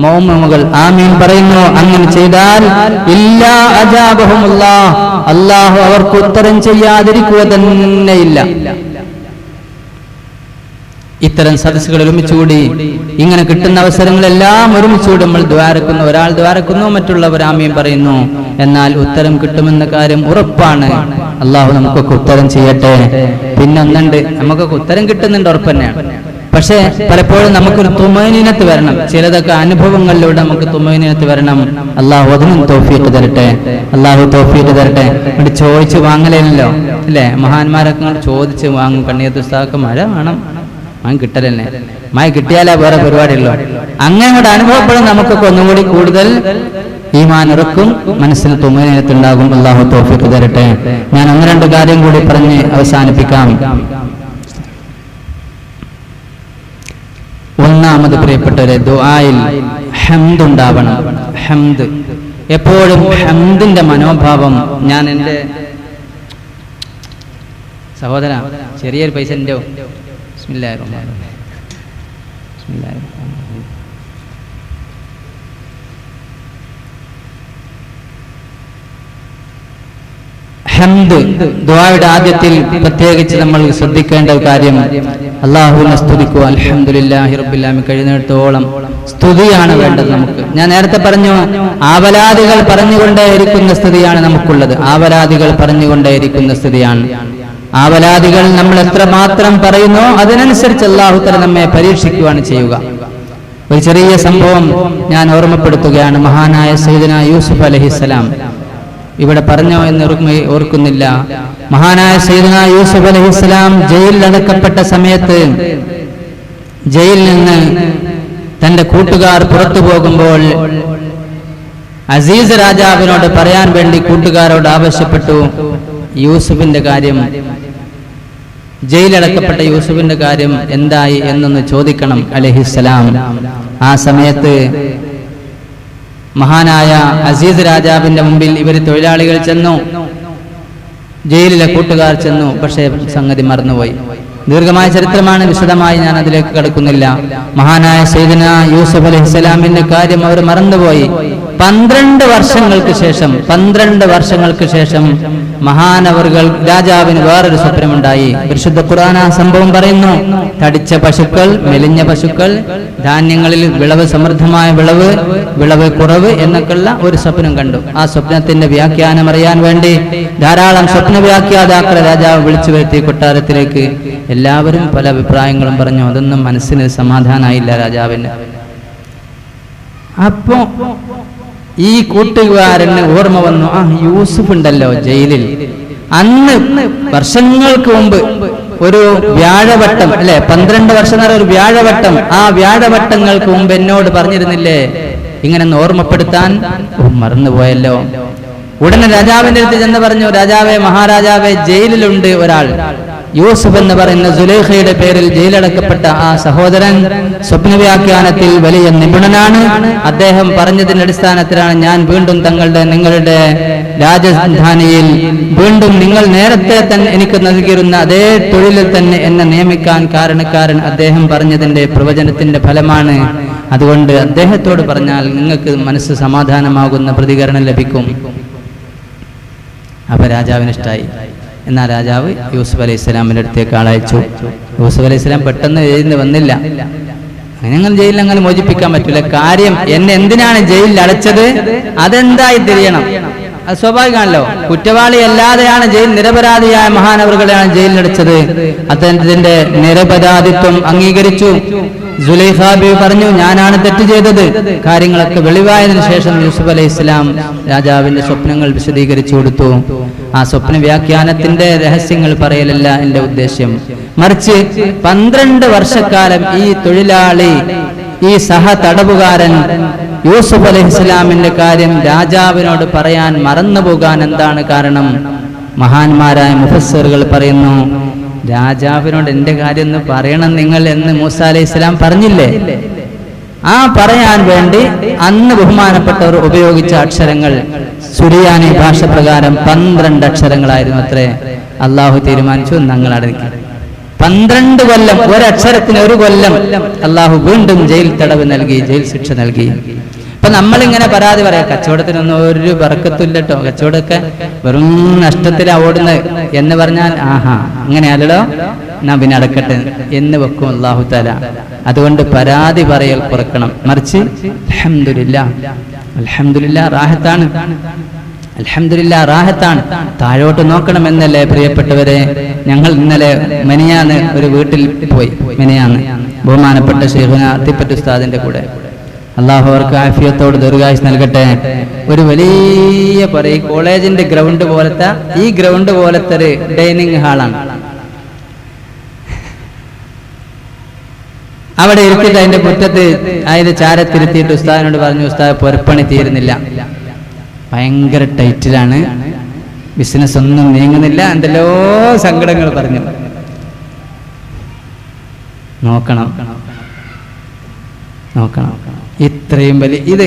[SPEAKER 1] മൗമുകൾ ആമീൻ പറയുന്നു. അങ്ങനെ ചെയ്താൽ ഇല്ലാ അജാബഹുമുല്ലാഹ്, അല്ലാഹു അവർക്ക് ഉത്തരം ചെയ്യാതിരിക്കുക തന്നെയില്ല. ഇത്തരം സദസ്സുകൾ ഒരുമിച്ചുകൂടി ഇങ്ങനെ കിട്ടുന്ന അവസരങ്ങളെല്ലാം ഒരുമിച്ചുകൂടി നമ്മൾ ദ്വാരക്കുന്നു. ഒരാൾ ദ്വാരക്കുന്നു, മറ്റുള്ളവർ ആമീൻ പറയുന്നു. എന്നാൽ ഉത്തരം കിട്ടുമെന്ന കാര്യം ഉറപ്പാണ്. അല്ലാഹു നമുക്കൊക്കെ ഉത്തരം ചെയ്യട്ടെ. പിന്നെ ഒന്നുണ്ട്, നമുക്കൊക്കെ ഉത്തരം കിട്ടുന്നുണ്ട്, ഉറപ്പ് തന്നെയാണ്. പക്ഷേ പലപ്പോഴും നമുക്കൊരു തുമൈനീനത്ത് വരണം. ചിലതൊക്കെ അനുഭവങ്ങളിലൂടെ നമുക്ക് തുമൈനീനത്ത് വരണം. അല്ലാഹു അതിനും തൗഫീഖ് തരട്ടെ, അല്ലാഹു തൗഫീഖ് തരട്ടെ. എന്നിട്ട് ചോദിച്ചു വാങ്ങലല്ലോ, അല്ലേ? മഹാന്മാരൊക്കെ ചോദിച്ച് വാങ്ങും. കണ്ണിയത്ത് ഉസ്താദൊക്കെ മഴ വേണം, മഴ കിട്ടലല്ലേ, മഴ കിട്ടിയാലേ വേറെ പരിപാടിയുള്ളൂ. അങ്ങനെ കൂടെ അനുഭവപ്പെടും നമുക്കൊക്കെ ഒന്നും കൂടി കൂടുതൽ ഈമാൻ ഉറക്കും, മനസ്സിൽ തുമനീനത്തുണ്ടാകും. അല്ലാഹു തൗഫീഖ് തരട്ടെ. ഞാൻ ഒന്ന് രണ്ട് കാര്യം കൂടി പറഞ്ഞ് അവസാനിപ്പിക്കാം. ഒന്നാമത് പ്രിയപ്പെട്ടവരെ, ദുആയിൽ ഹംദ് ഉണ്ടാവണം. ഹംദ് എപ്പോഴും ഹംദിന്റെ മനോഭാവം. ഞാൻ എൻ്റെ സഹോദര ചെറിയൊരു പൈസ എൻ്റെ ബിസ്മില്ലാഹിർ റഹ്മാനിർ റഹീം. ബിസ്മില്ലാഹിർ റഹ്മാനിർ റഹീം. ഹംദ് ദുആയുടെ ആദ്യത്തിൽ പ്രത്യേകിച്ച് നമ്മൾ ശ്രദ്ധിക്കേണ്ട ഒരു കാര്യം, അല്ലാഹുവിനെ സ്തുതിക്കുക. അൽഹംദുലില്ലാഹി റബ്ബിൽ ആലമീൻ. കഴിയുന്നിടത്തോളം സ്തുതിയാണ് വേണ്ടത് നമുക്ക്. ഞാൻ നേരത്തെ പറഞ്ഞു, ആവലാദികൾ പറഞ്ഞുകൊണ്ടേയിരിക്കുന്ന സ്തുതിയാണ് നമുക്കുള്ളത്. ആവലാദികൾ പറഞ്ഞുകൊണ്ടേയിരിക്കുന്ന സ്തുതിയാണ്. ആവലാദികൾ നമ്മൾ എത്രമാത്രം പറയുന്നോ അതിനനുസരിച്ച് അല്ലാഹു തആല നമ്മെ പരീക്ഷിക്കുകയാണ് ചെയ്യുക. ഒരു ചെറിയ സംഭവം ഞാൻ ഓർമ്മപ്പെടുത്തുകയാണ്. മഹാനായ സയ്യിദുനാ യൂസുഫ് അലൈഹിസ്സലാം ഇവിടെ പറഞ്ഞോ എന്ന് ഓർക്കുന്നില്ല. മഹാനായ സയ്യിദുനാ യൂസുഫ് അലൈഹിസ്സലാം ജയിലിൽ അടക്കപ്പെട്ട സമയത്ത് ജയിലിൽ നിന്ന് തന്റെ കൂട്ടുകാർ പുറത്തു പോകുമ്പോൾ അസീസ് രാജാവിനോട് പറയാൻ വേണ്ടി കൂട്ടുകാരോട് ആവശ്യപ്പെട്ടു, യൂസുഫിന്റെ കാര്യം, ജയിലടക്കപ്പെട്ട യൂസുഫിന്റെ കാര്യം എന്തായി എന്നൊന്ന് ചോദിക്കണം അലൈഹിസ്സലാം. ആ സമയത്ത് മഹാനായ അസീസ് രാജാവിന്റെ മുമ്പിൽ ഇവർ തൊഴിലാളികൾ ചെന്നു, ജയിലിലെ കൂട്ടുകാർ ചെന്നു. പക്ഷേ സംഗതി മറന്നുപോയി. ദീർഘമായ ചരിത്രമാണ്, വിശദമായി ഞാൻ അതിലേക്ക് കടക്കുന്നില്ല. മഹാനായ സയ്യിദുനാ യൂസുഫ് അലൈഹിസ്സലാമിന്റെ കാര്യം അവർ മറന്നുപോയി. 12 വർഷങ്ങൾക്ക് ശേഷം മഹാനവറുകൾ രാജാവിന് വേറൊരു സ്വപ്നമുണ്ടായി. പരിശുദ്ധ ഖുർആൻ ആ സംഭവം പറയുന്നു. തടിച്ച പശുക്കൾ, മെലിഞ്ഞ പശുക്കൾ, ധാന്യങ്ങളിൽ വിളവ്, സമൃദ്ധമായ വിളവ് കുറവ് എന്നൊക്കെയുള്ള ഒരു സ്വപ്നം കണ്ടു. ആ സ്വപ്നത്തിന്റെ വ്യാഖ്യാനം അറിയാൻ വേണ്ടി ധാരാളം സ്വപ്ന വ്യാഖ്യാതാക്കളെ രാജാവ് വിളിച്ചു വരുത്തി കൊട്ടാരത്തിലേക്ക്. എല്ലാവരും പല അഭിപ്രായങ്ങളും പറഞ്ഞു. അതൊന്നും മനസ്സിന് സമാധാനായില്ല രാജാവിന്. അപ്പോ ഈ കൂട്ടുകാരന് ഓർമ്മ വന്നു, ആ യൂസുഫ് ഉണ്ടല്ലോ ജയിലിൽ, അന്ന് വർഷങ്ങൾക്ക് മുമ്പ് ഒരു വ്യാഴവട്ടം, അല്ലെ 12 വർഷം നേരം ഒരു വ്യാഴവട്ടം, ആ വ്യാഴവട്ടങ്ങൾക്ക് മുമ്പ് എന്നോട് പറഞ്ഞിരുന്നില്ലേ ഇങ്ങനെ ഓർമ്മപ്പെടുത്താൻ? മറന്നുപോയല്ലോ. ഉടനെ രാജാവിന്റെ അടുത്ത് ചെന്ന് പറഞ്ഞു, രാജാവേ, മഹാരാജാവേ, ജയിലിലുണ്ട് ഒരാൾ, യൂസുഫ് എന്ന് പറയുന്ന സുലൈഖയുടെ പേരിൽ ജയിലടക്കപ്പെട്ട ആ സഹോദരൻ സ്വപ്നവ്യാഖ്യാനത്തിൽ വലിയ നിപുണനാണ്. അദ്ദേഹം പറഞ്ഞതിന്റെ അടിസ്ഥാനത്തിലാണ് ഞാൻ വീണ്ടും നിങ്ങളുടെ രാജധാനിയിൽ വീണ്ടും നിങ്ങൾ നേരത്തെ തന്നെ എനിക്ക് നൽകിയിരുന്ന അതേ തൊഴിലിൽ തന്നെ എന്നെ നിയമിക്കാൻ കാരണക്കാരൻ അദ്ദേഹം പറഞ്ഞതിന്റെ പ്രവചനത്തിന്റെ ഫലമാണ്. അതുകൊണ്ട് അദ്ദേഹത്തോട് പറഞ്ഞാൽ നിങ്ങൾക്ക് മനസ്സ് സമാധാനമാകുന്ന പ്രതികരണം ലഭിക്കും. അപ്പൊ രാജാവിന് ഇഷ്ടായി. എന്നാൽ രാജാവ് യൂസുഫ് അലൈഹിസ്സലാമിന്റെ അടുത്തേക്ക് ആളയച്ചു. യൂസുഫ് അലൈഹിസ്സലാം പെട്ടെന്ന് എഴുതി വന്നില്ല. അങ്ങനെ ജയിലിൽ അങ്ങനെ മോചിപ്പിക്കാൻ പറ്റില്ല. കാര്യം, എന്നെ എന്തിനാണ് ജയിലിൽ അടച്ചത്, അതെന്തായി തിരിയണം. അത് സ്വാഭാവികമാണല്ലോ. കുറ്റവാളി അല്ലാതെയാണ് നിരപരാധിയായ മഹാനവറുകളെയാണ് ജയിലിലടച്ചത്. അദ്ദേഹത്തിന്റെ നിരപരാധിത്വം അംഗീകരിച്ചു. സുലൈഖ ബീവി പറഞ്ഞു, ഞാനാണ് തെറ്റ് ചെയ്തത്. കാര്യങ്ങളൊക്കെ വെളിവായതിനു ശേഷം യൂസുഫ് അലൈഹിസ്സലാം രാജാവിന്റെ സ്വപ്നങ്ങൾ വിശദീകരിച്ചു കൊടുത്തു. ആ സ്വപ്ന വ്യാഖ്യാനത്തിന്റെ രഹസ്യങ്ങൾ പറയലല്ല എന്റെ ഉദ്ദേശ്യം, മറിച്ച് 12 വർഷക്കാലം ഈ തൊഴിലാളി, ഈ സഹ തടവുകാരൻ യൂസുഫ് അലൈഹിസ്സലാമിന്റെ കാര്യം രാജാവിനോട് പറയാൻ മറന്നുപോകാൻ എന്താണ് കാരണം? മഹാന്മാരായ മുഫസ്സിറുകൾ പറയുന്നു, രാജാവിനോട് എന്റെ കാര്യം ഒന്ന് പറയണം നിങ്ങൾ എന്ന് മൂസ അലൈഹിസ്സലാം പറഞ്ഞില്ലേ? ആ പറയാൻ വേണ്ടി അന്ന് ബഹുമാനപ്പെട്ടവർ ഉപയോഗിച്ച അക്ഷരങ്ങൾ സുറിയാനി ഭാഷ പ്രകാരം 12 അക്ഷരങ്ങളായിരുന്നു അത്രേ. അള്ളാഹു തീരുമാനിച്ചു, ഞങ്ങൾ അടക്കി 12 കൊല്ലം, ഒരക്ഷരത്തിന് 1 കൊല്ലം അള്ളാഹു വീണ്ടും ജയിൽ തടവ് നൽകി, ജയിൽ ശിക്ഷ നൽകി. അപ്പൊ നമ്മളിങ്ങനെ പരാതി പറയാം, കച്ചവടത്തിനൊന്നും ഒരു ബർക്കത്തുമില്ലട്ടോ, കച്ചവടമൊക്കെ വെറും നഷ്ടത്തിലാ ഓടുന്നത് എന്ന് പറഞ്ഞാൽ, ആഹാ അങ്ങനെയല്ലോ, നാം പിന്നെ അടക്കട്ടെ എന്ന് വെക്കും അല്ലാഹു തആല. അതുകൊണ്ട് പരാതി പറയൽ കുറക്കണം, മറിച്ച് അൽഹംദുലില്ലാഹ്, അൽഹംദുലില്ലാഹ് റാഹത്താണ്, അൽഹംദുലില്ലാഹ് റാഹത്താണ്. താഴോട്ട് നോക്കണം എന്നല്ലേ പ്രിയപ്പെട്ടവരെ. ഞങ്ങൾ ഇന്നലെ മെനിയാന്ന് ഒരു വീട്ടിൽ പോയി, മെനിയാന്ന് ബഹുമാനപ്പെട്ട ശൈഖുനാ അത്തിപ്പറ്റ് ഉസ്താദിന്റെ കൂടെ, അള്ളാഹു അവർക്ക് ആഫിയത്തോട് ദീർഘായുസ് നൽകട്ടെ. ഒരു വലിയ ഈ കോളേജിന്റെ ഗ്രൗണ്ട് പോലത്തെ, ഈ ഗ്രൗണ്ട് പോലത്തെ ഒരു ഡൈനിങ് ഹാളാണ്. അവിടെ ഇരുത്തിയിട്ട് അതിന്റെ മുറ്റത്ത് അതിന്റെ ചാരത്തിരുത്തിയിട്ട് ഉസ്താദിനോട് പറഞ്ഞു, ഉസ്താദ് പൊരപ്പണി തീരുന്നില്ല, ഭയങ്കര ടൈറ്റിലാണ്, ബിസിനസ് ഒന്നും നീങ്ങുന്നില്ല, എന്തെല്ലോ സങ്കടങ്ങൾ പറഞ്ഞു. നോക്കണം ഇത്രയും വലിയ ഇത്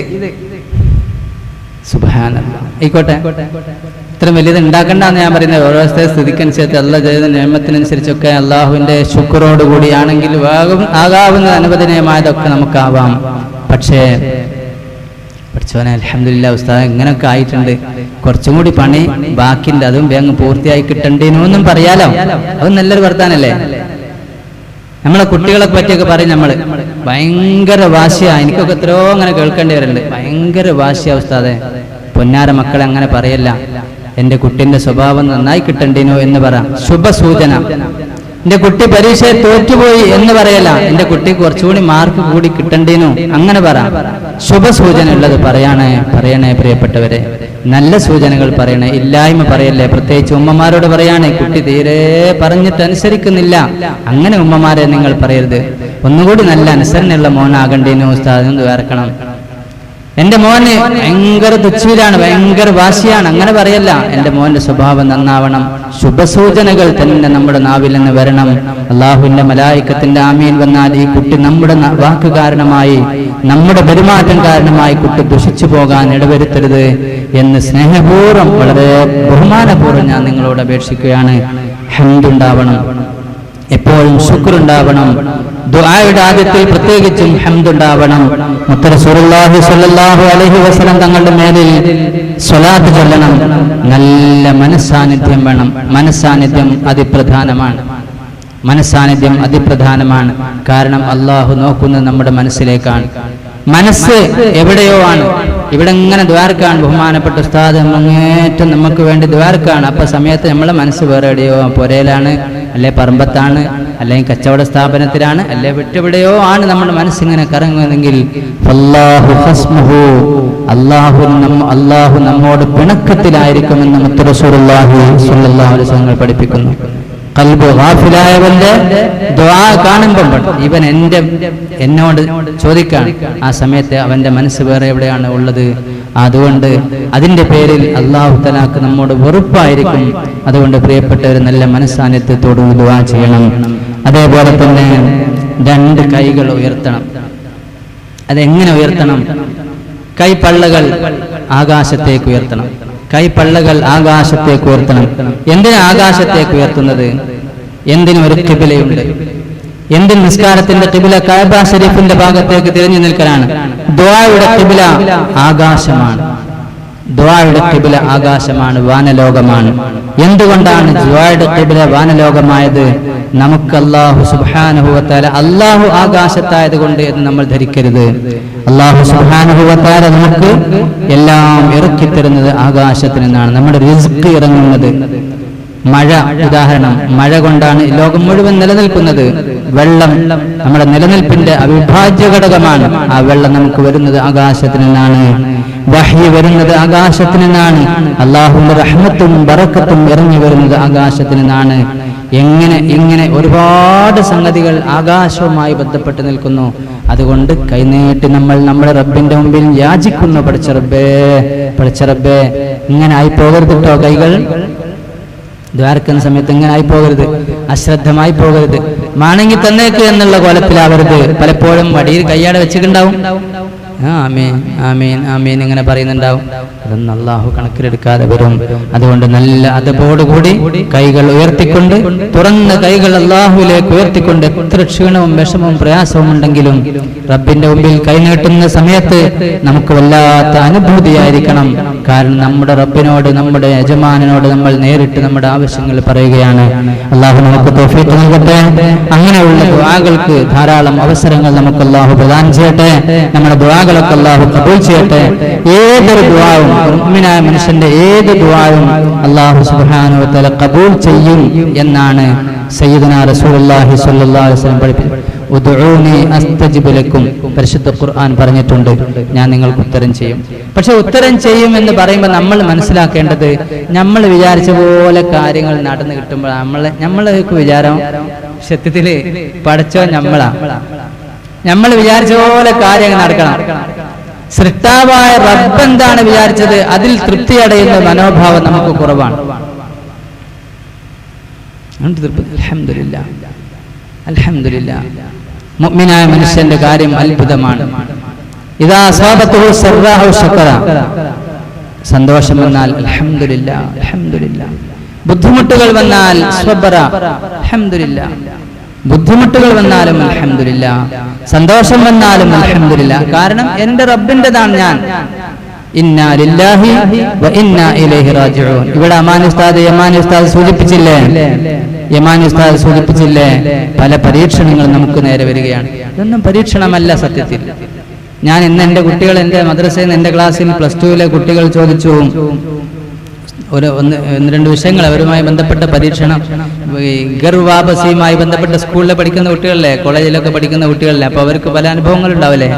[SPEAKER 1] സുബ്ഹാനല്ലാഹ് ആയിക്കോട്ടെ, ഇത്രയും വലിയത് ഉണ്ടാക്കണ്ടെന്ന് ഞാൻ പറയുന്നത്. ഓരോ സ്ഥിതിക്കനുസരിച്ച് അല്ലാഹ് ചെയ്ത നിഅമത്തിനനുസരിച്ചൊക്കെ അള്ളാഹുവിന്റെ ശുക്രോടുകൂടിയാണെങ്കിൽ ആകാവുന്ന അനുവദനീയമായതൊക്കെ നമുക്കാവാം. പക്ഷേ പഠിച്ചോനെ അൽഹംദുലില്ലാഹ് ഉസ്താദ് ഇങ്ങനൊക്കെ ആയിട്ടുണ്ട്, കുറച്ചും കൂടി പണി ബാക്കിയുണ്ട്, അതും വേഗം പൂർത്തിയായി കിട്ടണ്ടേനൊന്നും പറയാലോ. അത് നല്ലൊരു വർത്താനല്ലേ. നമ്മളെ കുട്ടികളെ പറ്റിയൊക്കെ പറയും, നമ്മള് ഭയങ്കര വാശിയാ. എനിക്കൊക്കെ എത്രയോ അങ്ങനെ കേൾക്കേണ്ടി വരുന്നുണ്ട്, ഭയങ്കര വാശിയാ ഉസ്താദെ. പൊന്നാര മക്കളെ അങ്ങനെ പറയല്ല, എൻ്റെ കുട്ടിന്റെ സ്വഭാവം നന്നായി കിട്ടണ്ടേനോ എന്ന് പറ, ശുഭസൂചന. എൻ്റെ കുട്ടി പരീക്ഷയെ തോറ്റുപോയി എന്ന് പറയല്ല, എൻ്റെ കുട്ടിക്ക് കുറച്ചുകൂടി മാർക്ക് കൂടി കിട്ടണ്ടേനോ അങ്ങനെ പറ. ശുഭസൂചന ഉള്ളത് പറയണേ പ്രിയപ്പെട്ടവരെ, നല്ല സൂചനകൾ പറയണേ, ഇല്ലായ്മ പറയല്ലേ. പ്രത്യേകിച്ച് ഉമ്മമാരോട് പറയാണ്, കുട്ടി തീരെ പറഞ്ഞിട്ട് അനുസരിക്കുന്നില്ല, അങ്ങനെ ഉമ്മമാരെ നിങ്ങൾ പറയരുത്. ഒന്നുകൂടി നല്ല അനുസരണയുള്ള മോനാകണ്ടേനോ ഉസ്താദ് എന്ന് വേർക്കണം. എൻ്റെ മോന് ഭയങ്കര തുച്ഛയിലാണ്, ഭയങ്കര വാശിയാണ്, അങ്ങനെ പറയല്ല. എൻ്റെ മോന്റെ സ്വഭാവം നന്നാവണം. ശുഭസൂചനകൾ തന്നെ നമ്മുടെ നാവിൽ നിന്ന് വരണം. അള്ളാഹുവിന്റെ മലായിക്കത്തിന്റെ ആമീൻ വന്നാൽ ഈ കുട്ടി നമ്മുടെ വാക്ക് കാരണമായി, നമ്മുടെ പെരുമാറ്റം കാരണമായി കുട്ടി ദുഷിച്ചു പോകാൻ ഇടവരുത്തരുത് എന്ന് സ്നേഹപൂർവ്വം വളരെ ബഹുമാനപൂർവ്വം ഞാൻ നിങ്ങളോട് അപേക്ഷിക്കുകയാണ്. ഹംദുണ്ടാവണം, എപ്പോഴും ശുക്റുണ്ടാവണം. ദുആയുടെ ആദ്യത്തിൽ പ്രത്യേകിച്ചും ഹംദുണ്ടാവണം. മുത്ത് റസൂലുള്ളാഹി സ്വല്ലല്ലാഹു അലൈഹി വസല്ലം തങ്ങളുടെ മേലിൽ സ്വലാത്ത് ചൊല്ലണം. നല്ല മനസ്സാന്നിധ്യം വേണം. മനസ്സാന്നിധ്യം അതിപ്രധാനമാണ്. കാരണം അള്ളാഹു നോക്കുന്നത് നമ്മുടെ മനസ്സിലേക്കാണ്. മനസ്സ് എവിടെയോ ആണ്. ഇവിടെ ഇങ്ങനെ ദ്വാരക്കാണ്, ബഹുമാനപ്പെട്ട ഉസ്താദ് അങ്ങേറ്റം നമുക്ക് വേണ്ടി ദ്വാരക്കാണ്. അപ്പൊ സമയത്ത് നമ്മളെ മനസ്സ് വേറെ എവിടെയോ, പുരയിലാണ്, അല്ലെ പറമ്പത്താണ്, അല്ലെങ്കിൽ കച്ചവട സ്ഥാപനത്തിലാണ്, അല്ലെ വിട്ടെവിടെയോ ആണ് നമ്മുടെ മനസ്സിങ്ങനെ കറങ്ങുന്നതെങ്കിൽ അള്ളാഹു നമ്മോട് പിണക്കത്തിലായിരിക്കുമെന്ന് മുത്ത് റസൂലുള്ളാഹി സ്വല്ലല്ലാഹു അലൈഹി വസല്ലം പഠിപ്പിക്കുന്നു. ഖൽബ് ഗാഫിലായവന്റെ ദുആ കാണുമ്പോൾ ഇവൻ എന്നോട് ചോദിക്കാൻ, ആ സമയത്ത് അവന്റെ മനസ്സ് വേറെ എവിടെയാണ് ഉള്ളത്. അതുകൊണ്ട് അതിന്റെ പേരിൽ അല്ലാഹു തആലാക്ക് നമ്മോട് വെറുപ്പായിരിക്കും. അതുകൊണ്ട് പ്രിയപ്പെട്ടവർ നല്ല മനസ്സാന്നിധ്യത്തോട് ദുആ ചെയ്യണം. അതേപോലെ തന്നെ രണ്ട് കൈകൾ ഉയർത്തണം. അതെങ്ങനെ ഉയർത്തണം? കൈപ്പള്ളകൾ ആകാശത്തേക്ക് ഉയർത്തണം. കൈപ്പള്ളകൾ ആകാശത്തേക്ക് ഉയർത്തണം. എന്തിനാ ആകാശത്തേക്ക് ഉയർത്തുന്നത്? എന്തിനും ഒരു ഖിബിലയുണ്ട്. എന്തിന് നിസ്കാരത്തിന്റെ ഖിബില കഅബ ശരീഫിന്റെ ഭാഗത്തേക്ക് തിരിഞ്ഞു നിൽക്കലാണ്. ദുആയുടെ ഖിബില ആകാശമാണ്. ദുആയുടെ ഖിബില ആകാശമാണ്, വാനലോകമാണ്. എന്തുകൊണ്ടാണ് ദുആയുടെ ഖിബില വാനലോകമായത്? നമുക്ക് അല്ലാഹു സുബ്ഹാനഹു വ തആല അല്ലാഹു ആകാശത്തായത് കൊണ്ട് എന്ന് നമ്മൾ ധരിക്കരുത്. അല്ലാഹു സുബ്ഹാനഹു വ തആല നമുക്ക് എല്ലാം ഇറക്കി തരുന്നത് ആകാശത്തിൽ നിന്നാണ്. നമ്മുടെ റിസ്ക് ഇറങ്ങുന്നത്, മഴ ഉദാഹരണം, മഴ കൊണ്ടാണ് ലോകം മുഴുവൻ നിലനിൽക്കുന്നത്. വെള്ളം നമ്മുടെ നിലനിൽപ്പിന്റെ അവിഭാജ്യ ഘടകമാണ്. ആ വെള്ളം നമുക്ക് വരുന്നത് ആകാശത്തിൽ നിന്നാണ്. വഹ്യ് വരുന്നത് ആകാശത്തിൽ നിന്നാണ്. അല്ലാഹുവിന്റെ റഹ്മത്തും ബറക്കത്തും ഇറങ്ങി വരുന്നത് ആകാശത്തിൽ നിന്നാണ്. ഇങ്ങനെ ഒരുപാട് സംഗതികൾ ആകാശവുമായി ബന്ധപ്പെട്ട് നിൽക്കുന്നു. അതുകൊണ്ട് കൈനീട്ടി നമ്മൾ നമ്മുടെ റബ്ബിന്റെ മുമ്പിൽ യാചിക്കുന്നു, പഠിച്ച റബ്ബേ ഇങ്ങനെ ആയി പോകരുത് കേട്ടോ. കൈകൾ ദ്വാരക്കുന്ന സമയത്ത് ഇങ്ങനെ ആയി പോകരുത്, അശ്രദ്ധമായി പോകരുത്, മാണെങ്കിൽ തന്നേക്ക് എന്നുള്ള കോലത്തിലാവരുത്. പലപ്പോഴും വടിയിൽ കയ്യാടെ വെച്ചിട്ടുണ്ടാവും, ആമീൻ ആമീൻ ആമീൻ ഇങ്ങനെ പറയുന്നുണ്ടാവും. അതൊന്നും അല്ലാഹു കണക്കിലെടുക്കാതെ വരും. അതുകൊണ്ട് നല്ല അതപോടുകൂടി കൈകൾ ഉയർത്തിക്കൊണ്ട്, തുറന്ന കൈകൾ അല്ലാഹുവിലേക്ക് ഉയർത്തിക്കൊണ്ട്, എത്ര ക്ഷീണവും വിഷമവും പ്രയാസവും ഉണ്ടെങ്കിലും റബ്ബിന്റെ മുമ്പിൽ കൈനീട്ടുന്ന സമയത്ത് നമുക്ക് വല്ലാത്ത അനുഭൂതിയായിരിക്കണം. കാരണം നമ്മുടെ റബ്ബിനോട്, നമ്മുടെ യജമാനനോട് നമ്മൾ നേരിട്ട് നമ്മുടെ ആവശ്യങ്ങൾ പറയുകയാണ്. അല്ലാഹു നമുക്ക് തൗഫീഖ് നൽകട്ടെ. അങ്ങനെയുള്ള ദുആകൾക്ക് ധാരാളം അവസരങ്ങൾ നമുക്ക് അല്ലാഹു പ്രദാനം ചെയ്യട്ടെ. നമ്മുടെ ദുആകളൊക്കെ അല്ലാഹു ഖബൂൽ ചെയ്യട്ടെ. ഏതൊരു ദുആവും, മുഅ്മിനായ മനുഷ്യന്റെ ഏത് ദുആവും അല്ലാഹു സുബ്ഹാനഹു വ തആല ഖബൂൽ ചെയ്യും എന്നാണ് സയ്യിദുനാ റസൂലുള്ളാഹി സ്വല്ലല്ലാഹു അലൈഹി വസല്ലം പഠിപ്പിച്ചത്. ഉദ്ഉനി അസ്തജിബ് ലക്കും, പരിശുദ്ധ ഖുർആൻ പറഞ്ഞിട്ടുണ്ട്, ഞാൻ നിങ്ങൾക്ക് ഉത്തരം ചെയ്യും. പക്ഷെ ഉത്തരം ചെയ്യും എന്ന് പറയുമ്പോൾ നമ്മൾ മനസ്സിലാക്കേണ്ടത്, നമ്മൾ വിചാരിച്ച പോലെ കാര്യങ്ങൾ നടന്നു കിട്ടുമ്പോൾ നമ്മളൊക്കെ വിചാരം സത്യത്തില് പഠിച്ചോ നമ്മളാ. നമ്മൾ വിചാരിച്ച പോലെ കാര്യങ്ങൾ നടക്കണം. സൃഷ്ടാവായ റബ്ബ് എന്താണ് വിചാരിച്ചത് അതിൽ തൃപ്തി അടയുന്ന മനോഭാവം നമുക്ക് കുറവാണ്. അൽഹംദുലില്ലാഹ്, അൽഹംദുലില്ലാഹ്. മുഅ്മിനായ മനുഷ്യന്റെ കാര്യം അത്ഭുതമാണ്. ഇദാ അസാബത്തുഹു സർറാഹു ശക്കറ, സന്തോഷം വന്നാൽ അൽഹംദുലില്ലാഹ്, അൽഹംദുലില്ലാഹ്. ബുദ്ധിമുട്ടുകൾ വന്നാൽ സ്വബറ, അൽഹംദുലില്ലാഹ്. ബുദ്ധിമുട്ടുകൾ വന്നാലും അൽഹംദുലില്ലാഹ്, സന്തോഷം വന്നാലും അൽഹംദുലില്ലാഹ്. കാരണം എന്റെ റബ്ബിന്റെതാണ് ഞാൻ. ഇന്നാ ലില്ലാഹി വ ഇന്നാ ഇലൈഹി റാജിഊൻ. ഇവിടെ യമാനി ഉസ്താദ് സൂചിപ്പിച്ചില്ലേ, പല പരീക്ഷണങ്ങൾ നമുക്ക് നേരെ വരികയാണ്. ഇതൊന്നും പരീക്ഷണമല്ല സത്യത്തിൽ. ഞാൻ ഇന്ന് എൻ്റെ കുട്ടികൾ, എൻ്റെ മദ്രസയിൽ നിന്ന് എൻ്റെ ക്ലാസ്സിൽ +2 കുട്ടികൾ ചോദിച്ചു, ഒന്ന് രണ്ട് വിഷയങ്ങൾ അവരുമായി ബന്ധപ്പെട്ട പരീക്ഷണം, ഗർവാപസിയുമായി ബന്ധപ്പെട്ട സ്കൂളിൽ പഠിക്കുന്ന കുട്ടികളിലെ, കോളേജിലൊക്കെ പഠിക്കുന്ന കുട്ടികളിലെ, അപ്പോൾ അവർക്ക് പല അനുഭവങ്ങൾ ഉണ്ടാവില്ലേ,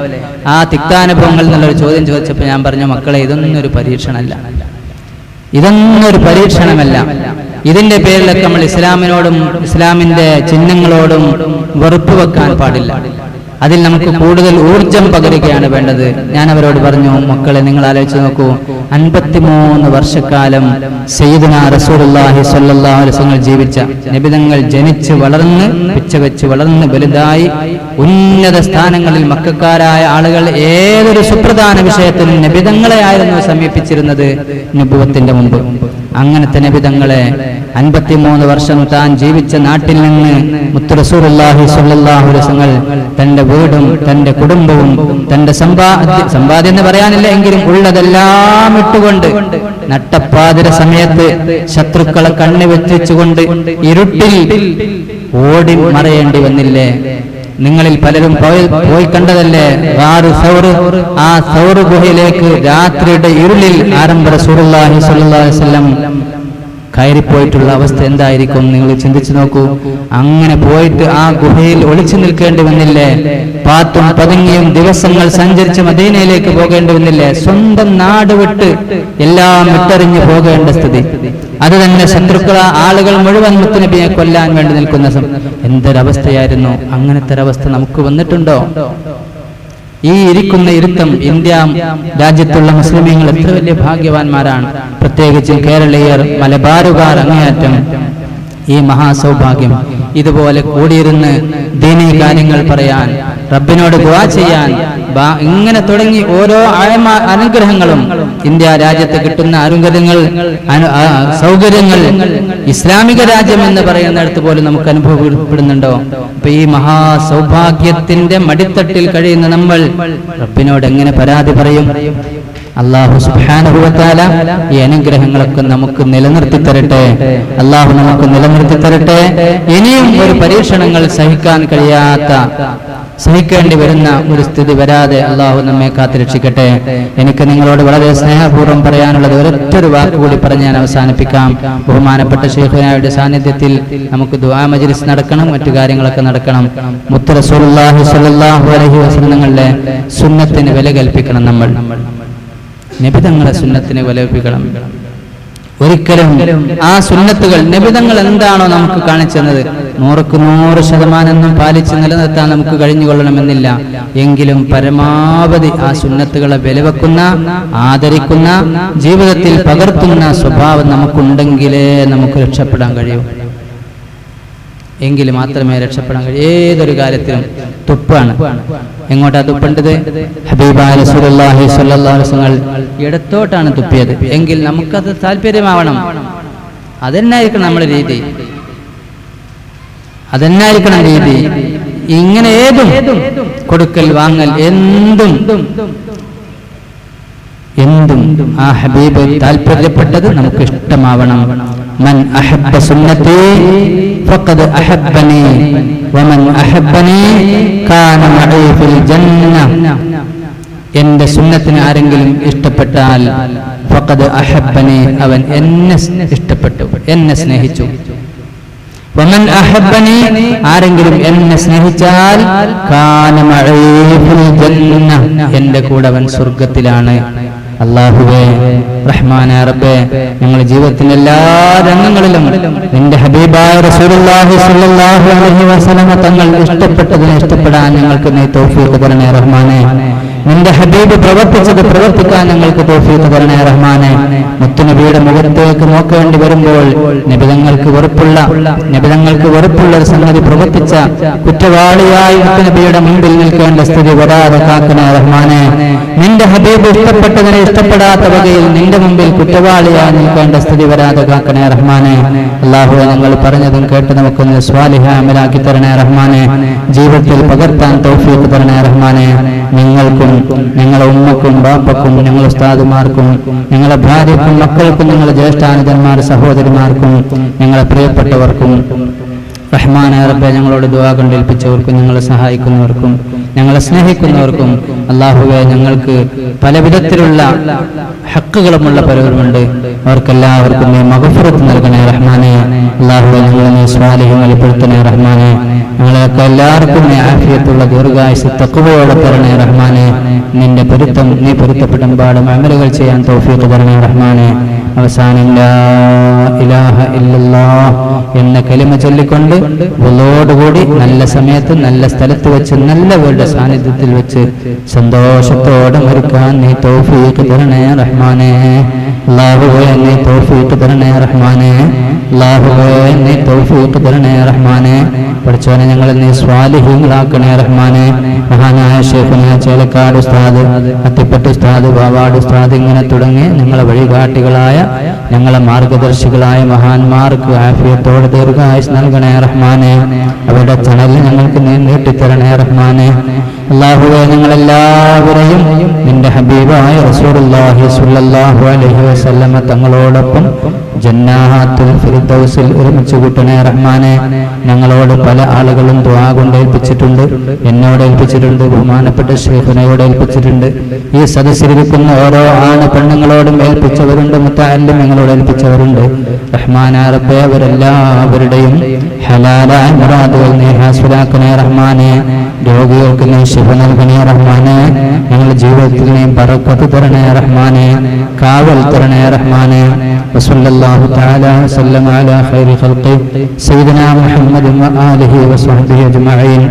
[SPEAKER 1] ആ തിക്താനുഭവങ്ങൾ എന്നുള്ളൊരു ചോദ്യം ചോദിച്ചപ്പോൾ ഞാൻ പറഞ്ഞു, മക്കളെ ഇതൊന്നും ഒരു പരീക്ഷണമല്ല, ഇതൊന്നും ഒരു പരീക്ഷണമല്ല. ഇതിന്റെ പേരിലൊക്കെ നമ്മൾ ഇസ്ലാമിനോടും ഇസ്ലാമിന്റെ ചിഹ്നങ്ങളോടും വെറുപ്പ് വെക്കാൻ പാടില്ല. അതിൽ നമുക്ക് കൂടുതൽ ഊർജം പകരുകയാണ് വേണ്ടത്. ഞാൻ അവരോട് പറഞ്ഞു, മക്കളെ നിങ്ങൾ ആലോചിച്ച് നോക്കൂ, 53 വർഷക്കാലം സയ്യിദുനാ റസൂലുള്ളാഹി സ്വല്ലല്ലാഹു അലൈഹി വസല്ലം ജീവിച്ച നബിതങ്ങൾ ജനിച്ച് വളർന്ന് പിച്ചവെച്ച് വളർന്ന് വലുതായി ഉന്നത സ്ഥാനങ്ങളിൽ മക്കക്കാരായ ആളുകൾ ഏതൊരു സുപ്രധാന വിഷയത്തിലും നബിതങ്ങളെ ആയിരുന്നു സമീപിച്ചിരുന്നത് നബുവത്തിന്റെ മുമ്പ്. അങ്ങനത്തെ നബിതങ്ങളെ 53 വർഷം താൻ ജീവിച്ച നാട്ടിൽ നിന്ന് മുത്ത് റസൂലുള്ളാഹി സ്വല്ലല്ലാഹു അലൈഹി വസല്ലം തന്റെ വീടും തന്റെ കുടുംബവും തന്റെ സമ്പാദ്യം എന്ന് പറയാനില്ല എങ്കിലും ഉള്ളതെല്ലാം ഇട്ടുകൊണ്ട് നട്ടപ്പാതിര സമയത്ത് ശത്രുക്കളെ കണ്ണുവെച്ചുകൊണ്ട് ഇരുട്ടിൽ ഓടി മറയേണ്ടി വന്നില്ലേ? നിങ്ങളിൽ പലരും പോയി കണ്ടതല്ലേ ആ സൗർ ഗുഹയിലേക്ക് രാത്രിയുടെ ഇരുളിൽ ആരംഭ റസൂലുള്ളാഹി സ്വല്ലല്ലാഹു അലൈഹി വസല്ലം കയറിപ്പോയിട്ടുള്ള അവസ്ഥ എന്തായിരിക്കും നിങ്ങൾ ചിന്തിച്ചു നോക്കൂ. അങ്ങനെ പോയിട്ട് ആ ഗുഹയിൽ ഒളിച്ചു നിൽക്കേണ്ടി വന്നില്ലേ? പാത്തും പതുങ്ങിയും ദിവസങ്ങൾ സഞ്ചരിച്ച് മദീനയിലേക്ക് പോകേണ്ടി വന്നില്ലേ? സ്വന്തം നാട് വിട്ട് എല്ലാം വിട്ടെറിഞ്ഞു പോകേണ്ട സ്ഥിതി. അത് തന്നെ ശത്രുക്കള ആളുകൾ മുഴുവൻ മുത്തുനബിയെ കൊല്ലാൻ വേണ്ടി നിൽക്കുന്ന എന്തൊരവസ്ഥയായിരുന്നു. അങ്ങനത്തെ ഒരവസ്ഥ നമുക്ക് വന്നിട്ടുണ്ടോ? ഈ ഇരിക്കുന്ന ഇരുത്തം ഇന്ത്യ രാജ്യത്തുള്ള മുസ്ലിമീങ്ങൾ എത്ര വലിയ ഭാഗ്യവാന്മാരാണ്. പ്രത്യേകിച്ച് കേരളീയർ, മലബാറുകാർ അങ്ങേയറ്റം ഈ മഹാസൗഭാഗ്യം. ഇതുപോലെ കൂടിയിരുന്ന് ദീനീ കാര്യങ്ങൾ പറയാൻ, റബ്ബിനോട് ദുആ ചെയ്യാൻ, ഇങ്ങനെ തുടങ്ങി ഓരോ അനുഗ്രഹങ്ങളും ഇന്ത്യ രാജ്യത്ത് കിട്ടുന്ന അനുഗ്രഹങ്ങൾ, സൗകര്യങ്ങൾ ഇസ്ലാമിക രാജ്യം എന്ന് പറയുന്നിടത്ത് പോലും നമുക്ക് അനുഭവപ്പെടുന്നുണ്ടോ? അപ്പൊ ഈ മഹാസൗഭാഗ്യത്തിന്റെ മടിത്തട്ടിൽ കഴിയുന്ന നമ്മൾ റബ്ബിനോട് എങ്ങനെ പരാതി പറയും? അല്ലാഹു സുബ്ഹാനഹു വ തആല ഈ അനുഗ്രഹങ്ങളൊക്കെ നമുക്ക് നിലനിർത്തി തരട്ടെ. അല്ലാഹു നമുക്ക് നിലനിർത്തി തരട്ടെ. ഇനിയും ഒരു പരീക്ഷണങ്ങൾ സഹിക്കേണ്ടി വരുന്ന ഒരു സ്ഥിതി വരാതെ അല്ലാഹു നമ്മെ കാത്തുരക്ഷിക്കട്ടെ. എനിക്ക് നിങ്ങളോട് വളരെ സ്നേഹപൂർവ്വം പറയാനുള്ളത് ഒരൊറ്റൊരു വാക്കുകൂടി പറഞ്ഞ് ഞാൻ അവസാനിപ്പിക്കാം. ബഹുമാനപ്പെട്ട ശൈഖുനായുടെ സാന്നിധ്യത്തിൽ നമുക്ക് ദുആ മജ്ലിസ് നടക്കണം, മറ്റു കാര്യങ്ങളൊക്കെ നടക്കണം. മുത്ത് റസൂലുള്ളാഹി സ്വല്ലല്ലാഹു അലൈഹി വസല്ലമയുടെ സുന്നത്തിന് വില കൽപ്പിക്കണം. നമ്മൾ നബിതങ്ങളെ സുന്നത്തിന് വിലപിക്കണം. ഒരിക്കലും ആ സുന്നത്തുകൾ നബിതങ്ങൾ എന്താണോ നമുക്ക് കാണിച്ചത് 100% പാലിച്ച് നിലനിർത്താൻ നമുക്ക് കഴിഞ്ഞുകൊള്ളണമെന്നില്ല. എങ്കിലും പരമാവധി ആ സുന്നത്തുകളെ വിലവെക്കുന്ന, ആദരിക്കുന്ന, ജീവിതത്തിൽ പകർത്തുന്ന സ്വഭാവം നമുക്കുണ്ടെങ്കിലേ നമുക്ക് രക്ഷപ്പെടാൻ കഴിയൂ. എങ്കിൽ മാത്രമേ രക്ഷപ്പെടാൻ കഴിയൂ. ഏതൊരു കാര്യത്തിലും തുപ്പാണ്. എങ്ങോട്ടാ തുപ്പേണ്ടത്? ഹബീബായ റസൂലുള്ളാഹി സ്വല്ലല്ലാഹു അലൈഹി വസല്ലം ഇടത്തോട്ടാണ് തുപ്പിയത്. എങ്കിൽ നമുക്കത് താല്പര്യമാവണം. അതെന്നായിരിക്കണം നമ്മുടെ രീതി, അതെന്നായിരിക്കണം രീതി. ഇങ്ങനെ ഏതും കൊടുക്കൽ വാങ്ങൽ എന്തും ആ ഹബീബ് താല്പര്യപ്പെട്ടത് നമുക്ക് ഇഷ്ടമാവണം. മൻ അഹബ്ബ സുന്നതി ഫഖദ് അഹബ്ബനി വമൻ അഹബ്ബനി കാന മഅീ ഫിൽ ജന്ന. എന്റെ സുന്നത്തിനെ ആരെങ്കിലും ഇഷ്ടപ്പെട്ടാൽ ഫഖദ് അഹബ്ബനി, അവൻ എന്നെ ഇഷ്ടപ്പെട്ടു, എന്നെ സ്നേഹിച്ചു. വമൻ അഹബ്ബനി, ആരെങ്കിലും എന്നെ സ്നേഹിച്ചാൽ കാന മഅീ ഫിൽ ജന്ന, എന്റെ കൂടെ അവൻ സ്വർഗ്ഗത്തിലാണ്. അല്ലാഹുവേ, റഹ്മാനായ റബ്ബേ, ഞങ്ങളുടെ ജീവിതത്തിന്റെ എല്ലാ രംഗങ്ങളിലും നിന്റെ ഹബീബായ റസൂലുള്ളാഹി സ്വല്ലല്ലാഹു അലൈഹി വസല്ലം തങ്ങൾ ഇഷ്ടപ്പെട്ടതിനെ ഇഷ്ടപ്പെടാൻ ഞങ്ങൾക്ക് നീ തൗഫീഖ് തരണേ റഹ്മാനേ. നിന്റെ ഹബീബ് പ്രവർത്തിച്ചത് പ്രവർത്തിക്കാൻ ഞങ്ങൾക്ക് തൗഫീഖ് തരണേ റഹ്മാനെ. മുത്തുനബിയുടെ മുഖത്തേക്ക് നോക്കേണ്ടി വരുമ്പോൾ നബിതങ്ങൾക്ക് വെറുപ്പുള്ള ഒരു സംഗതി പ്രവർത്തിച്ച കുറ്റവാളിയായി മുത്തുനബിയുടെ മുമ്പിൽ നിൽക്കേണ്ട സ്ഥിതി വരാതെ കാക്കണേ റഹ്മാനെ. നിന്റെ ഹബീബ് ഇഷ്ടപ്പെട്ടതിനെ ഇഷ്ടപ്പെടാത്ത വകയിൽ നിന്റെ മുമ്പിൽ കുറ്റവാളിയായി നിൽക്കേണ്ട സ്ഥിതി വരാതെ കാക്കണേ റഹ്മാനെ. അല്ലാഹുവേ, ഞങ്ങൾ പറഞ്ഞതും കേട്ട് നമുക്കൊന്ന് സ്വാലിഹായ അമലാക്കി തരണേ റഹ്മാനെ. ജീവിതത്തിൽ പകർത്താൻ തൗഫീഖ് തരണേ റഹ്മാനെ. ഞങ്ങൾക്കും ഞങ്ങളുടെ ഉമ്മക്കും ബാപ്പക്കും ഞങ്ങളുടെ ഉസ്താദുമാർക്കും ഞങ്ങളുടെ ഭാര്യക്കും മക്കൾക്കും ഞങ്ങളുടെ ജ്യേഷ്ഠാനുജന്മാർ സഹോദരിമാർക്കും ഞങ്ങളുടെ പ്രിയപ്പെട്ടവർക്കും റഹ്മാനെ റബ്ബേ, ഞങ്ങളോട് ദുആ കണ്ടേൽപ്പിച്ചവർക്കും ഞങ്ങളെ സഹായിക്കുന്നവർക്കും ഞങ്ങളെ സ്നേഹിക്കുന്നവർക്കും അല്ലാഹുവേ, ഞങ്ങൾക്ക് പല വിധത്തിലുള്ള ഹക്കുകളുമുള്ള പലരുമുണ്ട്. അവർക്കെല്ലാവർക്കും നീ മഗ്ഫിറത്ത് നൽകണേ റഹ്മാനെ. അല്ലാഹുവേ, ഞങ്ങളെ നീ സ്വാലിഹ്യങ്ങളിൽ പെടുത്തണേ റഹ്മാനെ. ഞങ്ങളെയൊക്കെ എല്ലാവർക്കും നീ ആഫിയത്തുള്ള ദീർഘായുസ്സ് തഖ്വയോടെ തരണേ റഹ്മാനെ. നിന്റെ പൊരുത്തം നീ പൊരുത്തപ്പെടുമ്പാടും അമലുകൾ ചെയ്യാൻ തൗഫീഖ് തരണേ റഹ്മാനെ. അവസാനം ലാ ഇലാഹ ഇല്ലല്ലാഹ് എന്ന കലിമ ചൊല്ലിക്കൊണ്ട് വുളൂഓടുകൂടി നല്ല സമയത്ത് നല്ല സ്ഥലത്ത് വെച്ച് നല്ലവരുടെ സാന്നിധ്യത്തിൽ വെച്ച് സന്തോഷത്തോടെ മരിക്കാൻ നീ തൗഫീഖ് തരണേ റഹ്മാനെ. അല്ലാഹുവേ, നീ തൗഫീഖ് തരണേ റഹ്മാനെ. അല്ലാഹുവേ, നീ തൗഫീഖ് തരണേ റഹ്മാനെ. പഠിച്ചവനെ, ഞങ്ങളെ നീ സ്വാലിഹീങ്ങളാക്കണേ റഹ്മാനെ. മഹാനായ ശൈഖുന ചേലക്കാട് ഉസ്താദ്, അത്തിപ്പറ്റ് ഉസ്താദ്, വാവാട് ഉസ്താദ്, ഇങ്ങനെ തുടങ്ങി ഞങ്ങളെ വഴികാട്ടികളായ ഞങ്ങളെ മാർഗദർശികളായ മഹാന്മാർക്ക് ആഫിയത്തോടെ ദീർഘായുസ് നൽകണേ റഹ്മാനെ. അവരുടെ തണലിൽ ഞങ്ങൾക്ക് നീ നീട്ടിത്തരണേ റഹ്മാനെ. അല്ലാഹുവേ, ഞങ്ങളെല്ലാവരെയും നിന്റെ ഹബീബായ റസൂലുള്ളാഹി സ്വല്ലല്ലാഹു അലൈഹി വസല്ലമ തങ്ങളോടൊപ്പം ജന്നാത്തുൽ ഫിർദൗസിൽ ഒരുമിച്ച് കൂട്ടണേ റഹ്മാനെ. ഞങ്ങളോട് പല ആളുകളും ദുആ കൊണ്ട് ഏൽപ്പിച്ചിട്ടുണ്ട്, എന്നോട് ഏൽപ്പിച്ചിട്ടുണ്ട്, ബഹുമാനപ്പെട്ട ശൈഖുനയോട് ഏൽപ്പിച്ചിട്ടുണ്ട്. ഈ സദസ്സിലിരിക്കുന്ന ഓരോ ആണ് പെണ്ണുങ്ങളോടും ഏൽപ്പിച്ചവരുണ്ട്, മുത്തഅല്ലിമീങ്ങളോട് ഏൽപ്പിച്ചവരുണ്ട്. റഹ്മാനായ റബ്ബേ, അവരെല്ലാവരുടെയും ഹലാലായ മുറാദുകൾ നീ ഹാസിലാക്കണേ റഹ്മാനെ. രോഗികൾക്ക് നീ ശിഫ നൽകണേ റഹ്മാനെ. ഞങ്ങളുടെ ജീവിതത്തിൽ നീ ബറക്കത്ത് തരണേ റഹ്മാനെ, കാവൽ തരണേ റഹ്മാനെ. വസല്ലല്ലാഹു തആല വസല്ലമ അലാ ഖൈരി ഖൽഖി സയ്യിദനാ മുഹമ്മദ് വആലിഹി വസഹ്ബിഹി അജ്മഈൻ.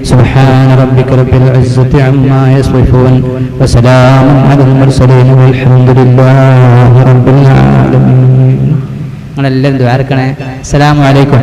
[SPEAKER 1] സുബ്ഹാന റബ്ബിക റബ്ബിൽ ഇസ്സത്തി അമ്മാ യസിഫൂൻ വസലാമുൻ അലൽ മുർസലീൻ വൽഹംദുലില്ലാഹി റബ്ബിൽ ആലമീൻ. നിങ്ങളെല്ലാവരും ദുആ ചെയ്യണേ. അസ്സലാമു അലൈക്കും.